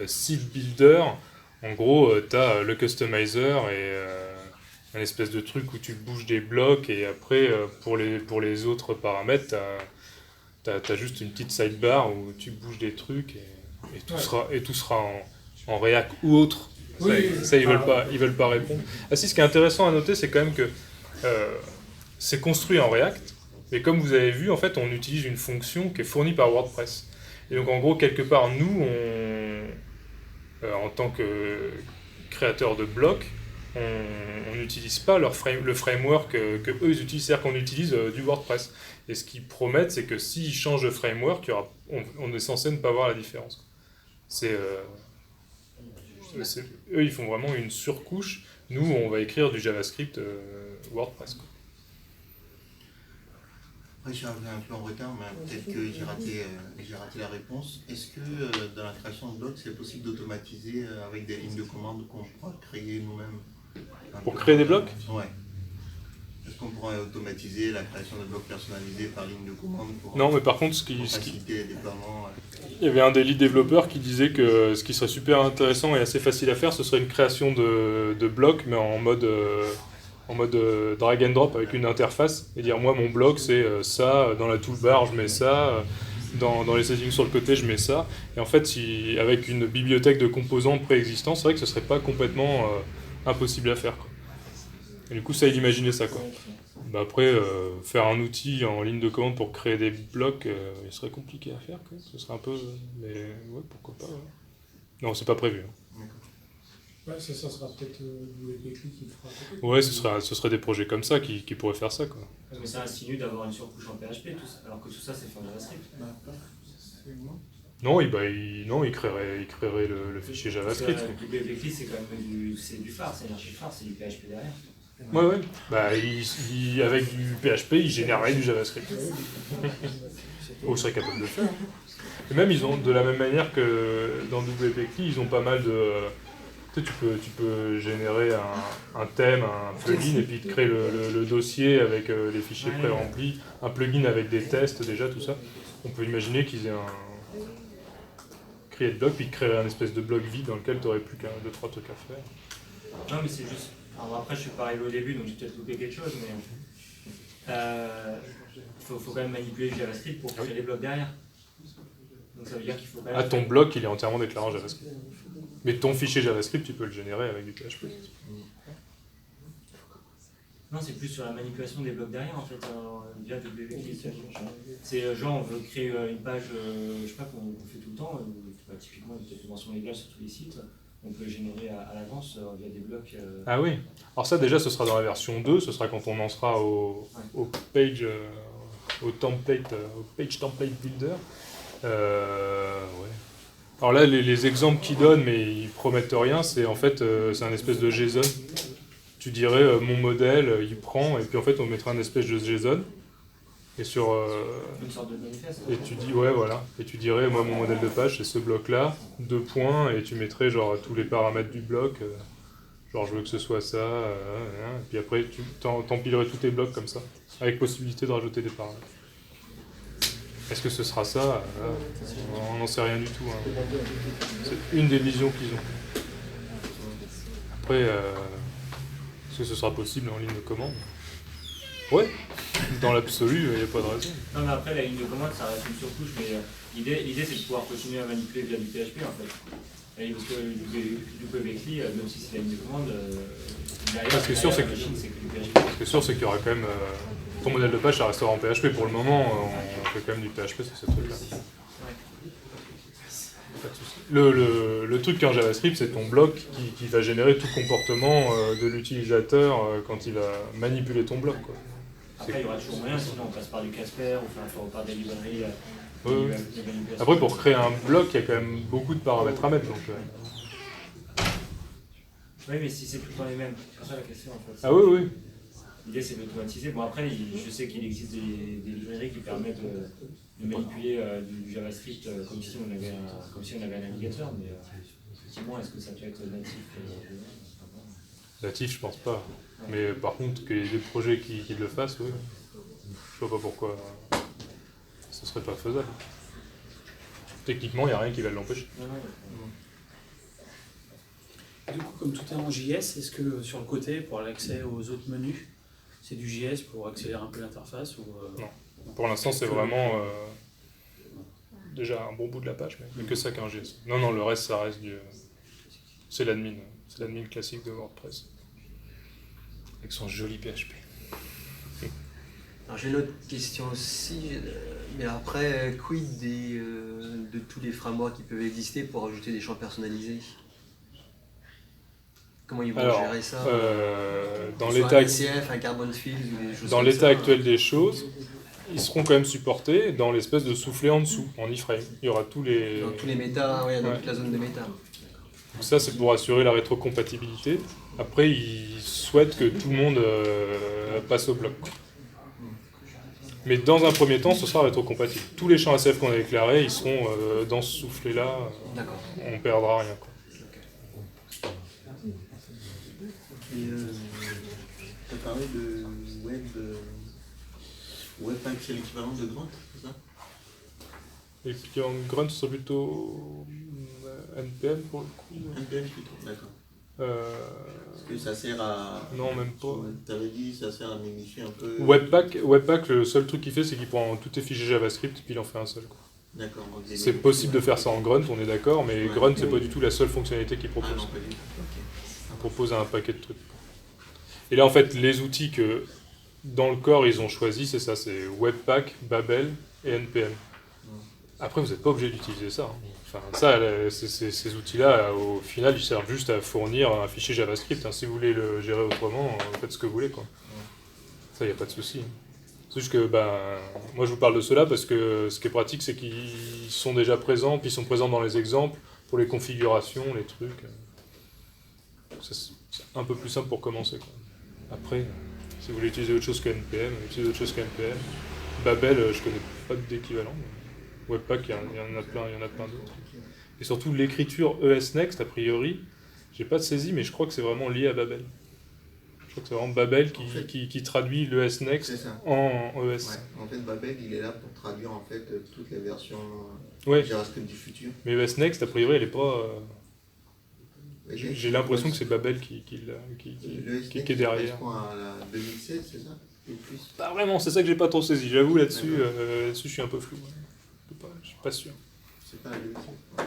site builder, en gros, tu as le customizer et un espèce de truc où tu bouges des blocs et après, pour les autres paramètres, tu as juste une petite sidebar où tu bouges des trucs et tout sera en React ou autre. Ça, ils veulent pas répondre. Ah si, ce qui est intéressant à noter, c'est quand même que c'est construit en React. Et comme vous avez vu, en fait, on utilise une fonction qui est fournie par WordPress. Et donc, en gros, quelque part, nous, en tant que créateurs de blocs, on n'utilise pas le framework que eux ils utilisent, c'est-à-dire qu'on utilise du WordPress. Et ce qu'ils promettent, c'est que s'ils changent de framework, on est censé ne pas voir la différence. Eux, ils font vraiment une surcouche. Nous, on va écrire du JavaScript WordPress. Quoi. Après, je suis arrivé un peu en retard, mais peut-être que j'ai raté la réponse. Est-ce que dans la création de blocs, c'est possible d'automatiser avec des lignes de commande qu'on pourra créer nous-mêmes? Pour créer des blocs? Ouais. Est-ce qu'on pourrait automatiser la création de blocs personnalisés par ligne de commande pour non, mais par contre, faciliter les déploiements? Il y avait un des lead développeurs qui disait que ce qui serait super intéressant et assez facile à faire, ce serait une création de blocs, mais en mode drag and drop avec une interface et dire moi mon bloc c'est ça, dans la toolbar je mets ça, dans les settings sur le côté je mets ça, et en fait avec une bibliothèque de composants préexistants, c'est vrai que ce serait pas complètement impossible à faire, quoi. Et du coup ça, il imaginait ça, quoi. Après faire un outil en ligne de commande pour créer des blocs, il serait compliqué à faire, quoi. Ce serait un peu, mais ouais, pourquoi pas, ouais. Non, c'est pas prévu, hein. Ouais, ça sera peut-être WebEclit qui le fera. Ouais, ce serait des projets comme ça qui pourraient faire ça, quoi. Mais ça insinue d'avoir une surcouche en PHP, alors que tout ça c'est fait en JavaScript. Non, il créerait le fichier JavaScript. Parce que WebEclit c'est quand même du phare, c'est l'archi phare, c'est du PHP derrière. Ouais. Avec du PHP, il générerait du JavaScript. On serait capable de le faire. Et même, ils ont, de la même manière que dans WebEclit, ils ont pas mal de... Tu peux générer un thème, un plugin, et puis te créer le dossier avec les fichiers pré-remplis, un plugin avec des tests déjà, tout ça. On peut imaginer qu'ils aient un create block, puis ils créeraient un espèce de bloc vide dans lequel tu n'aurais plus qu'un, 2-3 trucs à faire. Non, mais c'est juste... Alors après, je suis pas arrivé au début, donc j'ai peut-être loupé quelque chose, mais... faut quand même manipuler le JavaScript pour créer les blocs derrière. Donc ça veut dire qu'il faut quand même... Ton bloc, il est entièrement déclaré en JavaScript. Mais ton fichier JavaScript, tu peux le générer avec du PHP. Non, c'est plus sur la manipulation des blocs derrière, en fait, via WebEclit. C'est genre, on veut créer une page, je sais pas, qu'on fait tout le temps, typiquement une mention légale sur tous les sites, on peut générer à l'avance via des blocs. Ah oui. Alors ça, déjà, ce sera dans la version 2, ce sera quand on en sera au page template builder. Ouais. Alors là, les exemples qu'ils donnent, mais ils promettent rien, c'est en fait, c'est un espèce de JSON. Tu dirais, mon modèle, il prend, et puis en fait, on mettra un espèce de JSON. Et sur... une sorte de manifeste. Et tu dis, ouais, voilà. Et tu dirais, moi, mon modèle de page, c'est ce bloc-là, 2 points, et tu mettrais genre tous les paramètres du bloc. Genre je veux que ce soit ça, et puis après tu t'empilerais tous tes blocs comme ça, avec possibilité de rajouter des paramètres. Est-ce que ce sera ça? On n'en sait rien du tout. Hein. C'est une des visions qu'ils ont. Après, est-ce que ce sera possible en ligne de commande? Ouais, dans l'absolu, il n'y a pas de raison. Non, mais après, la ligne de commande, ça reste une surcouche, mais l'idée, c'est de pouvoir continuer à manipuler via du PHP, en fait. Et parce que du PWCli, même si c'est la ligne de commande, derrière, ce qui est sûr, c'est que qu'il y aura quand même... ton modèle de page, ça restera en PHP. Pour le moment, on fait quand même du PHP sur ces trucs-là. Le truc qu'un JavaScript, c'est ton bloc qui va générer tout comportement de l'utilisateur quand il va manipuler ton bloc, quoi. Après, il y aura toujours moyen, sinon on passe par du Casper, on fait par des librairies. Après, pour créer un bloc, il y a quand même beaucoup de paramètres à mettre. Donc, oui, mais si c'est tout le temps les mêmes, c'est ça la question en fait. Ah oui. L'idée c'est d'automatiser. Bon, après, je sais qu'il existe des librairies qui permettent de manipuler du JavaScript comme si on avait un navigateur, mais effectivement, est-ce que ça peut être natif Natif, je pense pas. Mais par contre, qu'il y ait des projets qui le fassent, oui. Je vois pas pourquoi ce serait pas faisable. Techniquement, il n'y a rien qui va l'empêcher. Du coup, comme tout est en JS, est-ce que sur le côté, pour l'accès aux autres menus, c'est du JS pour accélérer un peu l'interface ou Non. Pour l'instant, c'est vraiment déjà un bon bout de la page, mais que ça qu'un JS. Non, le reste, ça reste du... C'est l'admin. C'est l'admin classique de WordPress. Avec son joli PHP. Alors j'ai une autre question aussi, mais après, quid de tous les frameworks qui peuvent exister pour ajouter des champs personnalisés? Comment ils vont gérer ça? Dans l'état actuel des choses, ils seront quand même supportés dans l'espèce de soufflet en dessous, en iframe. Il y aura tous les... Dans tous les méta, dans toute la zone de méta. Donc ça, c'est pour assurer la rétrocompatibilité. Après, ils souhaitent que tout le monde passe au bloc. Mais dans un premier temps, ce sera rétrocompatible. Tous les champs ACF qu'on a déclarés, ils seront dans ce soufflet-là. On ne perdra rien, quoi. Et tu as parlé de Webpack, c'est l'équivalent de Grunt, c'est ça? L'équivalent de Grunt, ce serait plutôt NPM pour le coup. NPM plutôt, d'accord. Parce que ça sert à... Non, même pas. Tu avais dit ça sert à modifier un peu... Webpack, le seul truc qu'il fait, c'est qu'il prend tous tes fichiers JavaScript et puis il en fait un seul. D'accord. C'est possible de faire ça en Grunt, on est d'accord, mais Grunt, c'est pas du tout la seule fonctionnalité qu'il propose. Ah non, pas du tout. Il propose un paquet de trucs. Et là, en fait, les outils que, dans le corps, ils ont choisi, c'est ça, c'est Webpack, Babel et NPM. Après, vous n'êtes pas obligé d'utiliser ça. Hein. Enfin, ça, ces outils-là, au final, ils servent juste à fournir un fichier JavaScript. Hein. Si vous voulez le gérer autrement, faites ce que vous voulez, quoi. Ça, il n'y a pas de souci. C'est juste que, moi, je vous parle de cela parce que ce qui est pratique, c'est qu'ils sont déjà présents, puis ils sont présents dans les exemples, pour les configurations, les trucs. C'est un peu plus simple pour commencer, quoi. Après, si vous voulez utiliser autre chose que NPM, utilisez autre chose qu'NPM. Babel, je connais pas d'équivalent. Webpack, il y en a plein d'autres. Et surtout, l'écriture ESNext, a priori, j'ai pas de saisie, mais je crois que c'est vraiment lié à Babel. Je crois que c'est vraiment Babel qui traduit l'ESNext en ES. Ouais. En fait, Babel, il est là pour traduire en fait toutes les versions JavaScript du futur. Mais ESNext, a priori, elle est pas... J'ai l'impression que c'est Babel qui est derrière. C'est quoi, à la 2016, c'est ça? Pas vraiment, c'est ça que j'ai pas trop saisi. J'avoue, là-dessus, je suis un peu flou. Je suis pas sûr. C'est pas la 2016. Okay.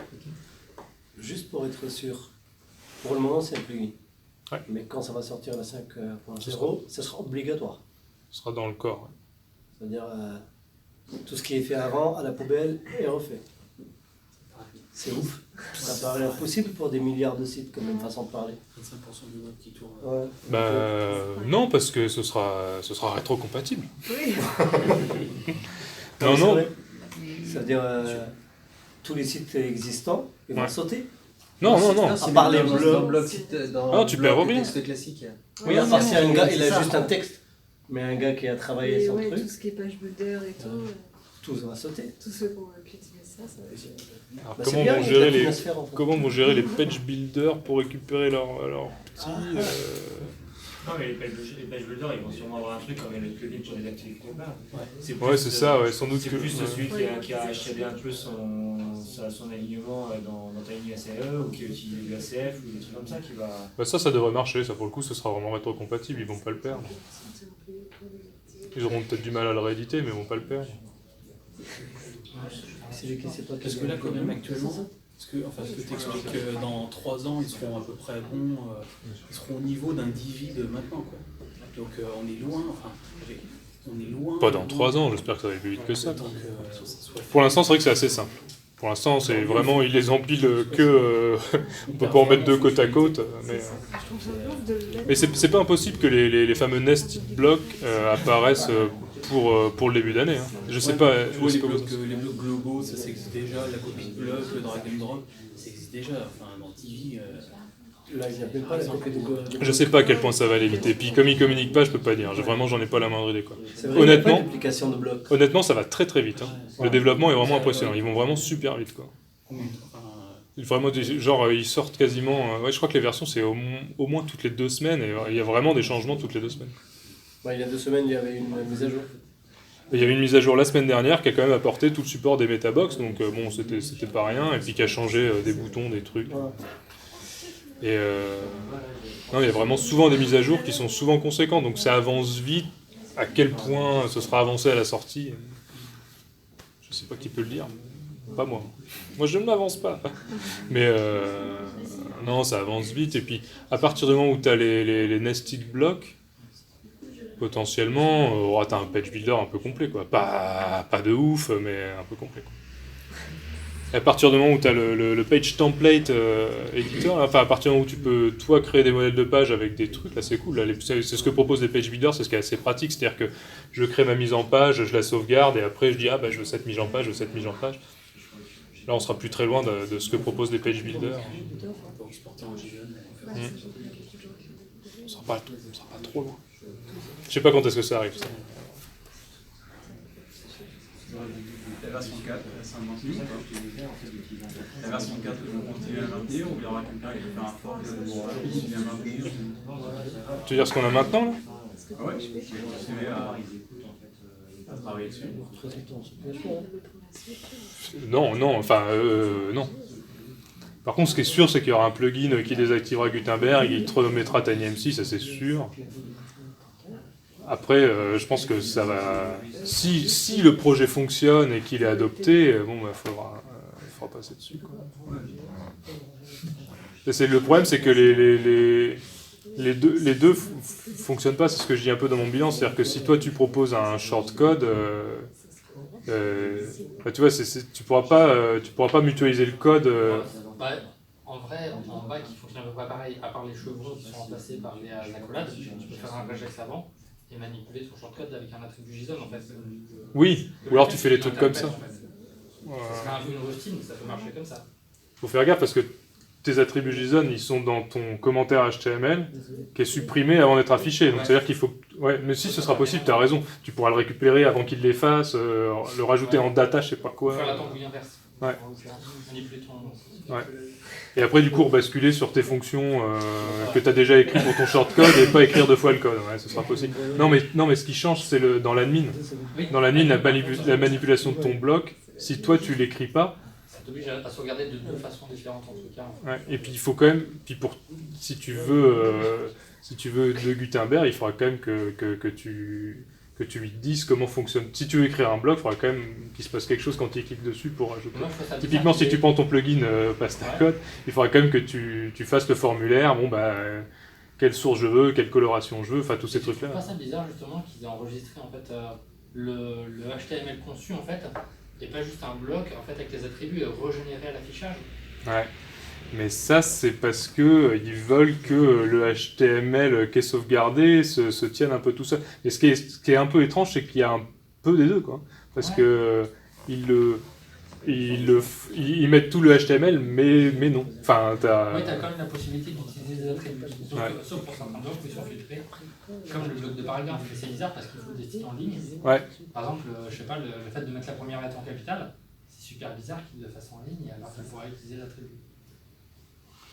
Juste pour être sûr, pour le moment, c'est un plugin. Ouais. Mais quand ça va sortir la 5.0, ça sera obligatoire. Ce sera dans le corps. Ouais. C'est-à-dire, tout ce qui est fait avant, à la poubelle, est refait. C'est ouf. Ça paraît impossible pour des milliards de sites, comme une façon de parler. 25% du web qui tourne. Ouais. Non, parce que ce sera rétrocompatible. Oui. non. C'est-à-dire, tous les sites existants, ils vont sauter. Non. À part les blogs. Non, tu perds rien. Classique. Oui, à part si un gars, il a juste un texte. Mais un gars qui a travaillé son truc. Tout ce qui est page builder et tout. Tout va sauter. Tous ceux qui ont pu utiliser ça. Alors, Bah, c'est bien, il y a de l'atmosphère, en fait. comment vont gérer les page builders pour récupérer leur petits... Non, mais les page builders, ils vont sûrement avoir un truc comme le plugin sur les activités de base. Ouais, c'est ça, ouais, sans doute c'est que... plus celui qui a acheté un peu son alignement dans ta ligne SAE ou qui utilise du ACF ou des trucs comme ça qui va... Bah ça devrait marcher, ça pour le coup, ce sera vraiment rétrocompatible, ils vont pas le perdre. Ils auront peut-être du mal à le rééditer, mais ils vont pas le perdre. Parce que là, quand même, actuellement, ce que t'expliques, dans 3 ans, ils seront à peu près bons, ils seront au niveau d'un Divi de maintenant, quoi. Donc on est loin, on est loin. Pas dans 3 ans, j'espère que ça va aller plus vite que ça. Pour l'instant, c'est vrai que c'est assez simple. Pour l'instant, c'est vraiment, ils les empilent que... on peut pas en mettre 2 côte à côte, mais c'est pas impossible que les fameux nested blocks apparaissent pour le début d'année. Hein. Je sais pas... les blocs globaux, ça existe déjà, la copie de bloc, le drag and drop, ça existe déjà. Enfin, dans TV... Là, il n'y a même pas la copie de Je sais pas à quel point ça va aller vite. Et puis comme ils communiquent pas, je peux pas dire. J'en ai pas la moindre idée, quoi. Vrai, honnêtement, de bloc. Honnêtement, ça va très très vite. Hein. Le développement est vraiment impressionnant. Ils vont vraiment super vite, quoi. Vraiment, genre ils sortent quasiment. Ouais, je crois que les versions c'est au moins toutes les 2 semaines. Et il y a vraiment des changements toutes les 2 semaines. Il y a 2 semaines, il y avait une mise à jour. Il y avait une mise à jour la semaine dernière qui a quand même apporté tout le support des Metabox, donc bon, c'était pas rien, et puis qui a changé des boutons, des trucs. Et non, il y a vraiment souvent des mises à jour qui sont souvent conséquentes, donc ça avance vite. À quel point ce sera avancé à la sortie, je sais pas qui peut le dire, pas moi. Moi je ne m'avance pas. Mais non, ça avance vite, et puis à partir du moment où tu as les nested blocks, potentiellement, tu as un page builder un peu complet, quoi. Pas de ouf, mais un peu complet, quoi. À partir du moment où tu as le page template editor, enfin à partir du moment où tu peux toi créer des modèles de page avec des trucs, là c'est cool. Là, c'est ce que proposent les page builders, c'est ce qui est assez pratique, c'est-à-dire que je crée ma mise en page, je la sauvegarde et après je dis ah bah je veux cette mise en page, je veux cette mise en page. Là on sera plus très loin de ce que proposent les page builders. On sera pas trop loin. Je sais pas quand est-ce que ça arrive, ça. La version 4, c'est un maintenu. La version 4, ils vont continuer à maintenir ou il y aura quelqu'un qui fait un fork pour continuer à maintenir. Tu veux dire ce qu'on a maintenant là? Ah ouais, je vais continuer à travailler dessus. Non. Par contre, ce qui est sûr, c'est qu'il y aura un plugin qui désactivera Gutenberg et qui te remettra TinyMC, ça c'est sûr. Après, je pense que ça va... Si le projet fonctionne et qu'il est adopté, bon, bah, il faudra passer dessus, quoi. Le problème, c'est que les deux fonctionnent pas, c'est ce que je dis un peu dans mon bilan, c'est-à-dire que si toi tu proposes un shortcode, bah, tu vois, tu pourras pas mutualiser le code. En vrai, en bac, il fonctionne à peu près pareil, à part les chevrons qui sont remplacés par les accolades, tu peux faire un regex avant et manipuler ton shortcode avec un attribut JSON en fait. Oui, ou alors tu fais les trucs comme ça. Ça serait un peu une routine, mais ça peut marcher comme ça. Faut faire gaffe parce que tes attributs JSON, ils sont dans ton commentaire HTML qui est supprimé avant d'être affiché. Donc c'est-à-dire qu'il faut... Ouais, mais si ce sera possible, tu as raison. Tu pourras le récupérer avant qu'il l'efface, le rajouter en data, je sais pas quoi. Faire la tambouille inverse. Ouais. Manipuler ton... Ouais. Et après, du coup, basculer sur tes fonctions que tu as déjà écrites pour ton shortcode et pas écrire 2 fois le code. Ouais, ce sera possible. Non, mais ce qui change, c'est dans l'admin. Dans l'admin, la manipulation de ton bloc, si toi, tu l'écris pas, ça t'oblige à sauvegarder de 2 façons différentes en tout cas. Ouais, et puis, il faut quand même... si tu veux de Gutenberg, il faudra quand même que tu lui dises comment fonctionne. Si tu veux écrire un bloc, il faudra quand même qu'il se passe quelque chose quand tu cliques dessus pour ajouter. Typiquement, si tu prends ton plugin PastaCode, il faudra quand même que tu fasses le formulaire, bon bah, quelle source je veux, quelle coloration je veux, enfin tous ces trucs-là. C'est pas ça bizarre justement qu'ils aient enregistré en fait le HTML conçu en fait, et pas juste un bloc en fait avec les attributs régénérés à l'affichage. Ouais. Mais ça, c'est parce que ils veulent que le HTML qui est sauvegardé se tienne un peu tout seul. Et ce qui est un peu étrange, c'est qu'il y a un peu des deux, quoi. Parce que ils mettent tout le HTML, mais non. Enfin, Oui, t'as quand même la possibilité d'utiliser des attributs. Sauf pour certains blocs où ils sont filtrés. Comme le bloc de paragraphe, c'est bizarre parce qu'il faut des styles en ligne. Ouais. Par exemple, je sais pas, le fait de mettre la première lettre en capitale, c'est super bizarre qu'ils le fassent en ligne alors qu'ils pourraient utiliser l'attribut.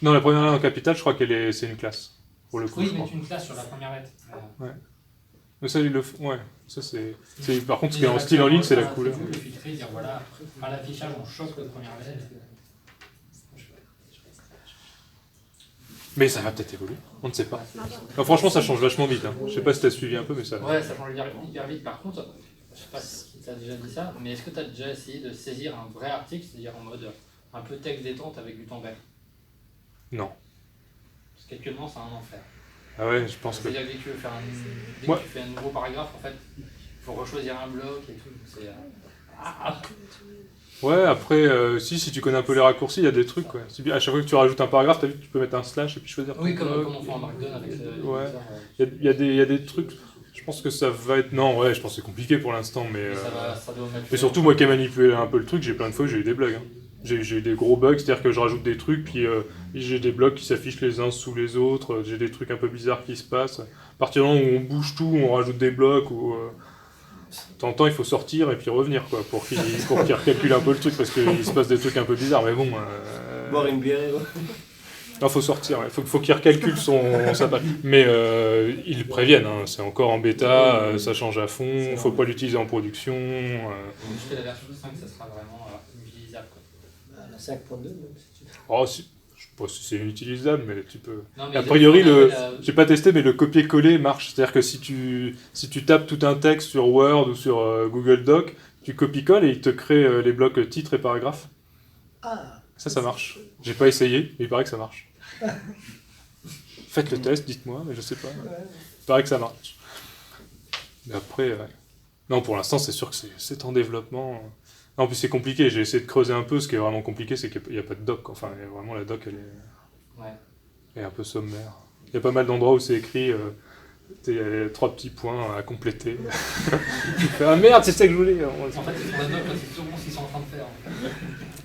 Non, la première lettre en capital, je crois c'est une classe. Pour le coup, Oui, je ils crois. mettent une classe sur la première lettre. Ouais. Mais ça, ils le font. Ouais, ça c'est. Par contre, ce qui Et est en style en ligne, c'est la ça, couleur. C'est le filtrer, dire voilà, à l'affichage, on choque la première lettre. Mais ça va peut-être évoluer, on ne sait pas. Non, franchement, ça change vachement vite. Hein. Je sais pas si tu as suivi un peu, mais ça. Ouais, ça change hyper vite. Par contre, je sais pas si tu as déjà dit ça, mais est-ce que tu as déjà essayé de saisir un vrai article, c'est-à-dire en mode un peu texte détente avec Gutenberg? Non. Parce qu'actuellement, c'est un enfer. Ah ouais, je pense que. C'est-à-dire que dès que tu veux faire dès Ouais. que tu fais un nouveau paragraphe, en fait, il faut rechoisir un bloc et tout. C'est. Ouais, après, si tu connais un peu les raccourcis, il y a des trucs. Ouais. À chaque fois que tu rajoutes un paragraphe, tu as vu que tu peux mettre un slash et puis choisir. Oui, ton comme bloc. on fait en Markdown avec le. Ouais. Il y a des trucs. Je pense que ça va être. Non, ouais, je pense que c'est compliqué pour l'instant, mais. Ça doit mettre. Mais surtout, moi qui ai manipulé un peu le truc, j'ai plein de fois j'ai eu des bugs. Hein. J'ai eu des gros bugs, c'est-à-dire que je rajoute des trucs, puis j'ai des blocs qui s'affichent les uns sous les autres, j'ai des trucs un peu bizarres qui se passent. À partir du moment où on bouge tout, on rajoute des blocs, ou. De temps en temps, il faut sortir et puis revenir, quoi, pour qu'il recalcule un peu le truc, parce qu'il se passe des trucs un peu bizarres, mais bon. Boire une bière, ouais. Non, faut sortir, il faut qu'il recalcule sa page. Mais ils le préviennent, hein, c'est encore en bêta, ça change à fond, faut pas l'utiliser en production. Jusqu'à la version 5, ça sera vraiment utilisable. La 5.2, même si tu veux. Oh, je sais pas si c'est inutilisable, mais tu peux. Non, mais a priori, la... j'ai pas testé, mais le copier-coller marche. C'est-à-dire que si tu tapes tout un texte sur Word ou sur Google Doc, tu copies-colles et il te crée les blocs titres et paragraphes. Ah. Ça marche. J'ai pas essayé, mais il paraît que ça marche. Faites le test, dites-moi, mais je sais pas. Il paraît que ça marche. Mais après, non, pour l'instant, c'est sûr que c'est en développement. Non, puis c'est compliqué, j'ai essayé de creuser un peu. Ce qui est vraiment compliqué, c'est qu'il n'y a pas de doc. Enfin, vraiment, la doc, elle est un peu sommaire. Il y a pas mal d'endroits où c'est écrit, il y a 3 petits points à compléter. Tu fais, ah merde, c'est ça que je voulais. En fait, ils font la doc, c'est sûrement ce qu'ils sont en train de faire.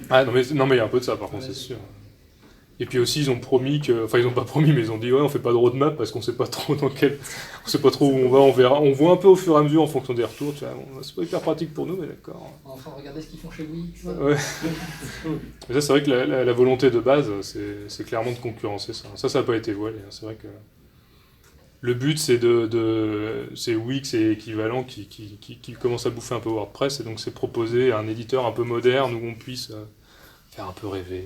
Ah, non, mais il y a un peu de ça, par contre, c'est sûr. Et puis aussi, ils ont promis que... Enfin, ils ont pas promis, mais ils ont dit, ouais, on fait pas de roadmap parce qu'on sait pas trop dans quel... On sait pas trop où on va, on verra. On voit un peu au fur et à mesure en fonction des retours. Tu vois, bon, c'est pas hyper pratique pour nous, mais d'accord. Enfin, regardez ce qu'ils font chez Wix. Ouais. Mais ça, c'est vrai que la volonté de base, c'est clairement de concurrencer ça. Ça n'a pas été voilé. Hein. C'est vrai que... Le but, c'est c'est Wix et équivalent qui commence à bouffer un peu WordPress, et donc c'est proposer un éditeur un peu moderne où on puisse faire un peu rêver.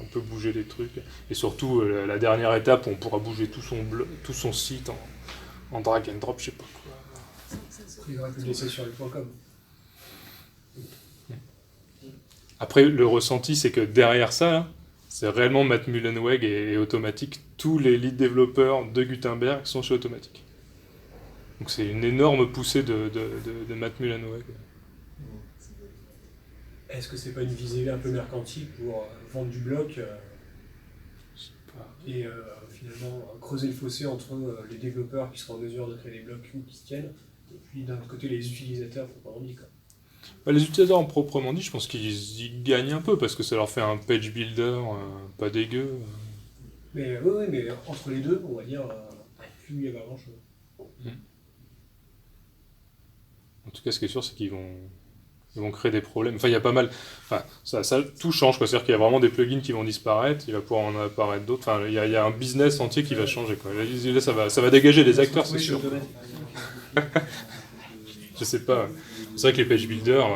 On peut bouger les trucs. Et surtout, la dernière étape, on pourra bouger tout son site en drag and drop, je sais pas quoi. Il aurait pu le laisser sur le .com. Après, le ressenti, c'est que derrière ça, là, c'est réellement Matt Mullenweg et Automatic. Tous les lead développeurs de Gutenberg sont chez Automatic. Donc c'est une énorme poussée de Matt Mullenweg. Est-ce que c'est pas une visée un peu mercantile pour vendre du bloc et finalement creuser le fossé entre les développeurs qui seront en mesure de créer des blocs qui se tiennent, et puis d'un autre côté les utilisateurs proprement dit, quoi. Bah, les utilisateurs en proprement dit, je pense qu'ils y gagnent un peu parce que ça leur fait un page builder pas dégueu. Mais ouais, mais entre les deux, on va dire, plus il y a grand chose. En tout cas, ce qui est sûr, c'est qu'ils vont créer des problèmes. Enfin, il y a pas mal. Enfin, ça tout change, quoi. C'est-à-dire qu'il y a vraiment des plugins qui vont disparaître, il va pouvoir en apparaître d'autres. Enfin, il y a un business entier qui va changer, quoi. Là, ça va dégager des acteurs, c'est sûr. Je sais pas. C'est vrai que les page builders,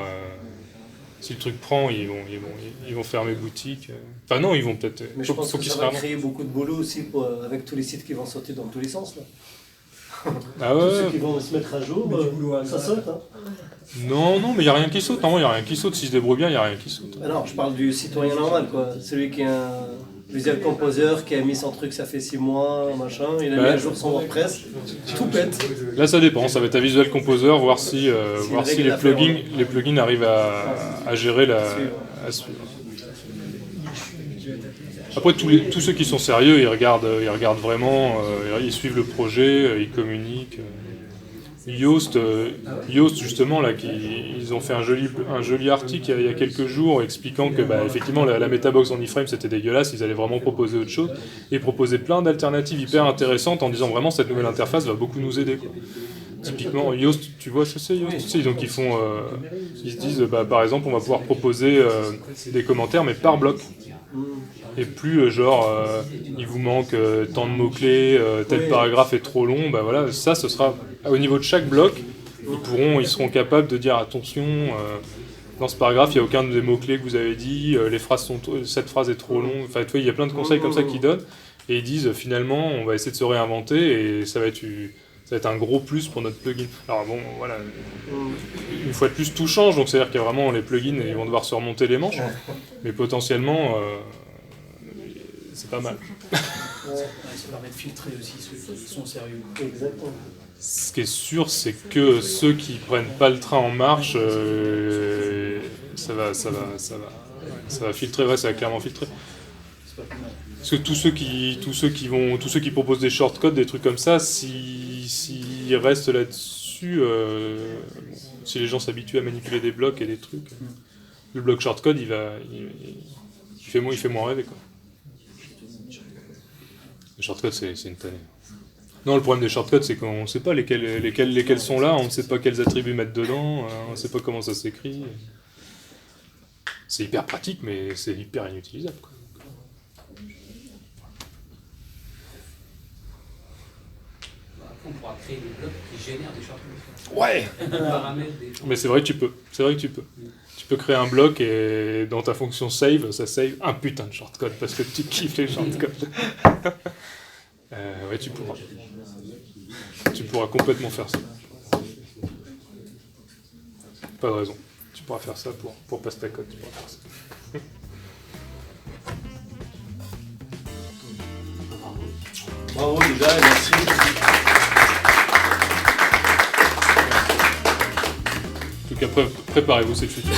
si le truc prend, ils vont fermer boutique. Enfin non, ils vont peut-être... Mais je pense que ça va créer beaucoup de boulot aussi avec tous les sites qui vont sortir dans tous les sens, là. Ah ouais. Tous ceux qui vont se mettre à jour, ça saute, hein. Non, mais il n'y a rien qui saute. Non, il n'y a rien qui saute. S'ils se débrouillent bien, il n'y a rien qui saute. Alors, je parle du citoyen normal, quoi. Celui qui est un Visual Composer, qui a mis son truc, ça fait 6 mois, machin, il a mis à jour son WordPress, tout pète. Là, ça dépend. Ça va être à Visual Composer, voir si les plugins arrivent à gérer à suivre. Après, tous ceux qui sont sérieux, ils regardent vraiment, ils suivent le projet, ils communiquent. Yoast, justement, là, ils ont fait un joli article il y a quelques jours expliquant que effectivement la Metabox en iframe c'était dégueulasse, ils allaient vraiment proposer autre chose et proposer plein d'alternatives hyper intéressantes en disant vraiment cette nouvelle interface va beaucoup nous aider, quoi. Typiquement, Yoast, tu vois ce que c'est Yoast aussi. Donc ils font, ils se disent, par exemple, on va pouvoir proposer des commentaires, mais par bloc. Et plus il vous manque tant de mots-clés, tel paragraphe est trop long, voilà, ça ce sera au niveau de chaque bloc, ils seront capables de dire attention, dans ce paragraphe il n'y a aucun des mots-clés que vous avez dit, cette phrase est trop longue, enfin tu vois, il y a plein de conseils comme ça qu'ils donnent, et ils disent finalement on va essayer de se réinventer et ça va être un gros plus pour notre plugin. Alors bon, voilà, une fois de plus tout change, donc c'est-à-dire qu'il y a vraiment les plugins, ils vont devoir se remonter les manches, mais potentiellement c'est pas mal. Ça permet de filtrer aussi ceux qui sont sérieux. Exactement. Ce qui est sûr, c'est que ceux qui prennent pas le train en marche, ça va filtrer, ouais, ça va clairement filtrer. Parce que tous ceux qui proposent des shortcuts, des trucs comme ça, s'ils restent là-dessus, si les gens s'habituent à manipuler des blocs et des trucs, le bloc shortcode, il fait moins rêver, quoi. Les shortcuts, c'est une tannée. Non, le problème des shortcuts, c'est qu'on ne sait pas lesquels sont là, on ne sait pas quels attributs mettre dedans, on ne sait pas comment ça s'écrit. C'est hyper pratique, mais c'est hyper inutilisable, quoi. On pourra créer des blocs qui génèrent des shortcuts. Ouais. Mais c'est vrai que tu peux. Tu peux créer un bloc et dans ta fonction save, ça save un putain de shortcode parce que tu kiffes les shortcodes. Ouais, tu pourras complètement faire ça. Pas de raison. Tu pourras faire ça pour passer ta code. Tu pourras faire ça. Bravo les gars, merci. En tout cas, préparez-vous, c'est le futur.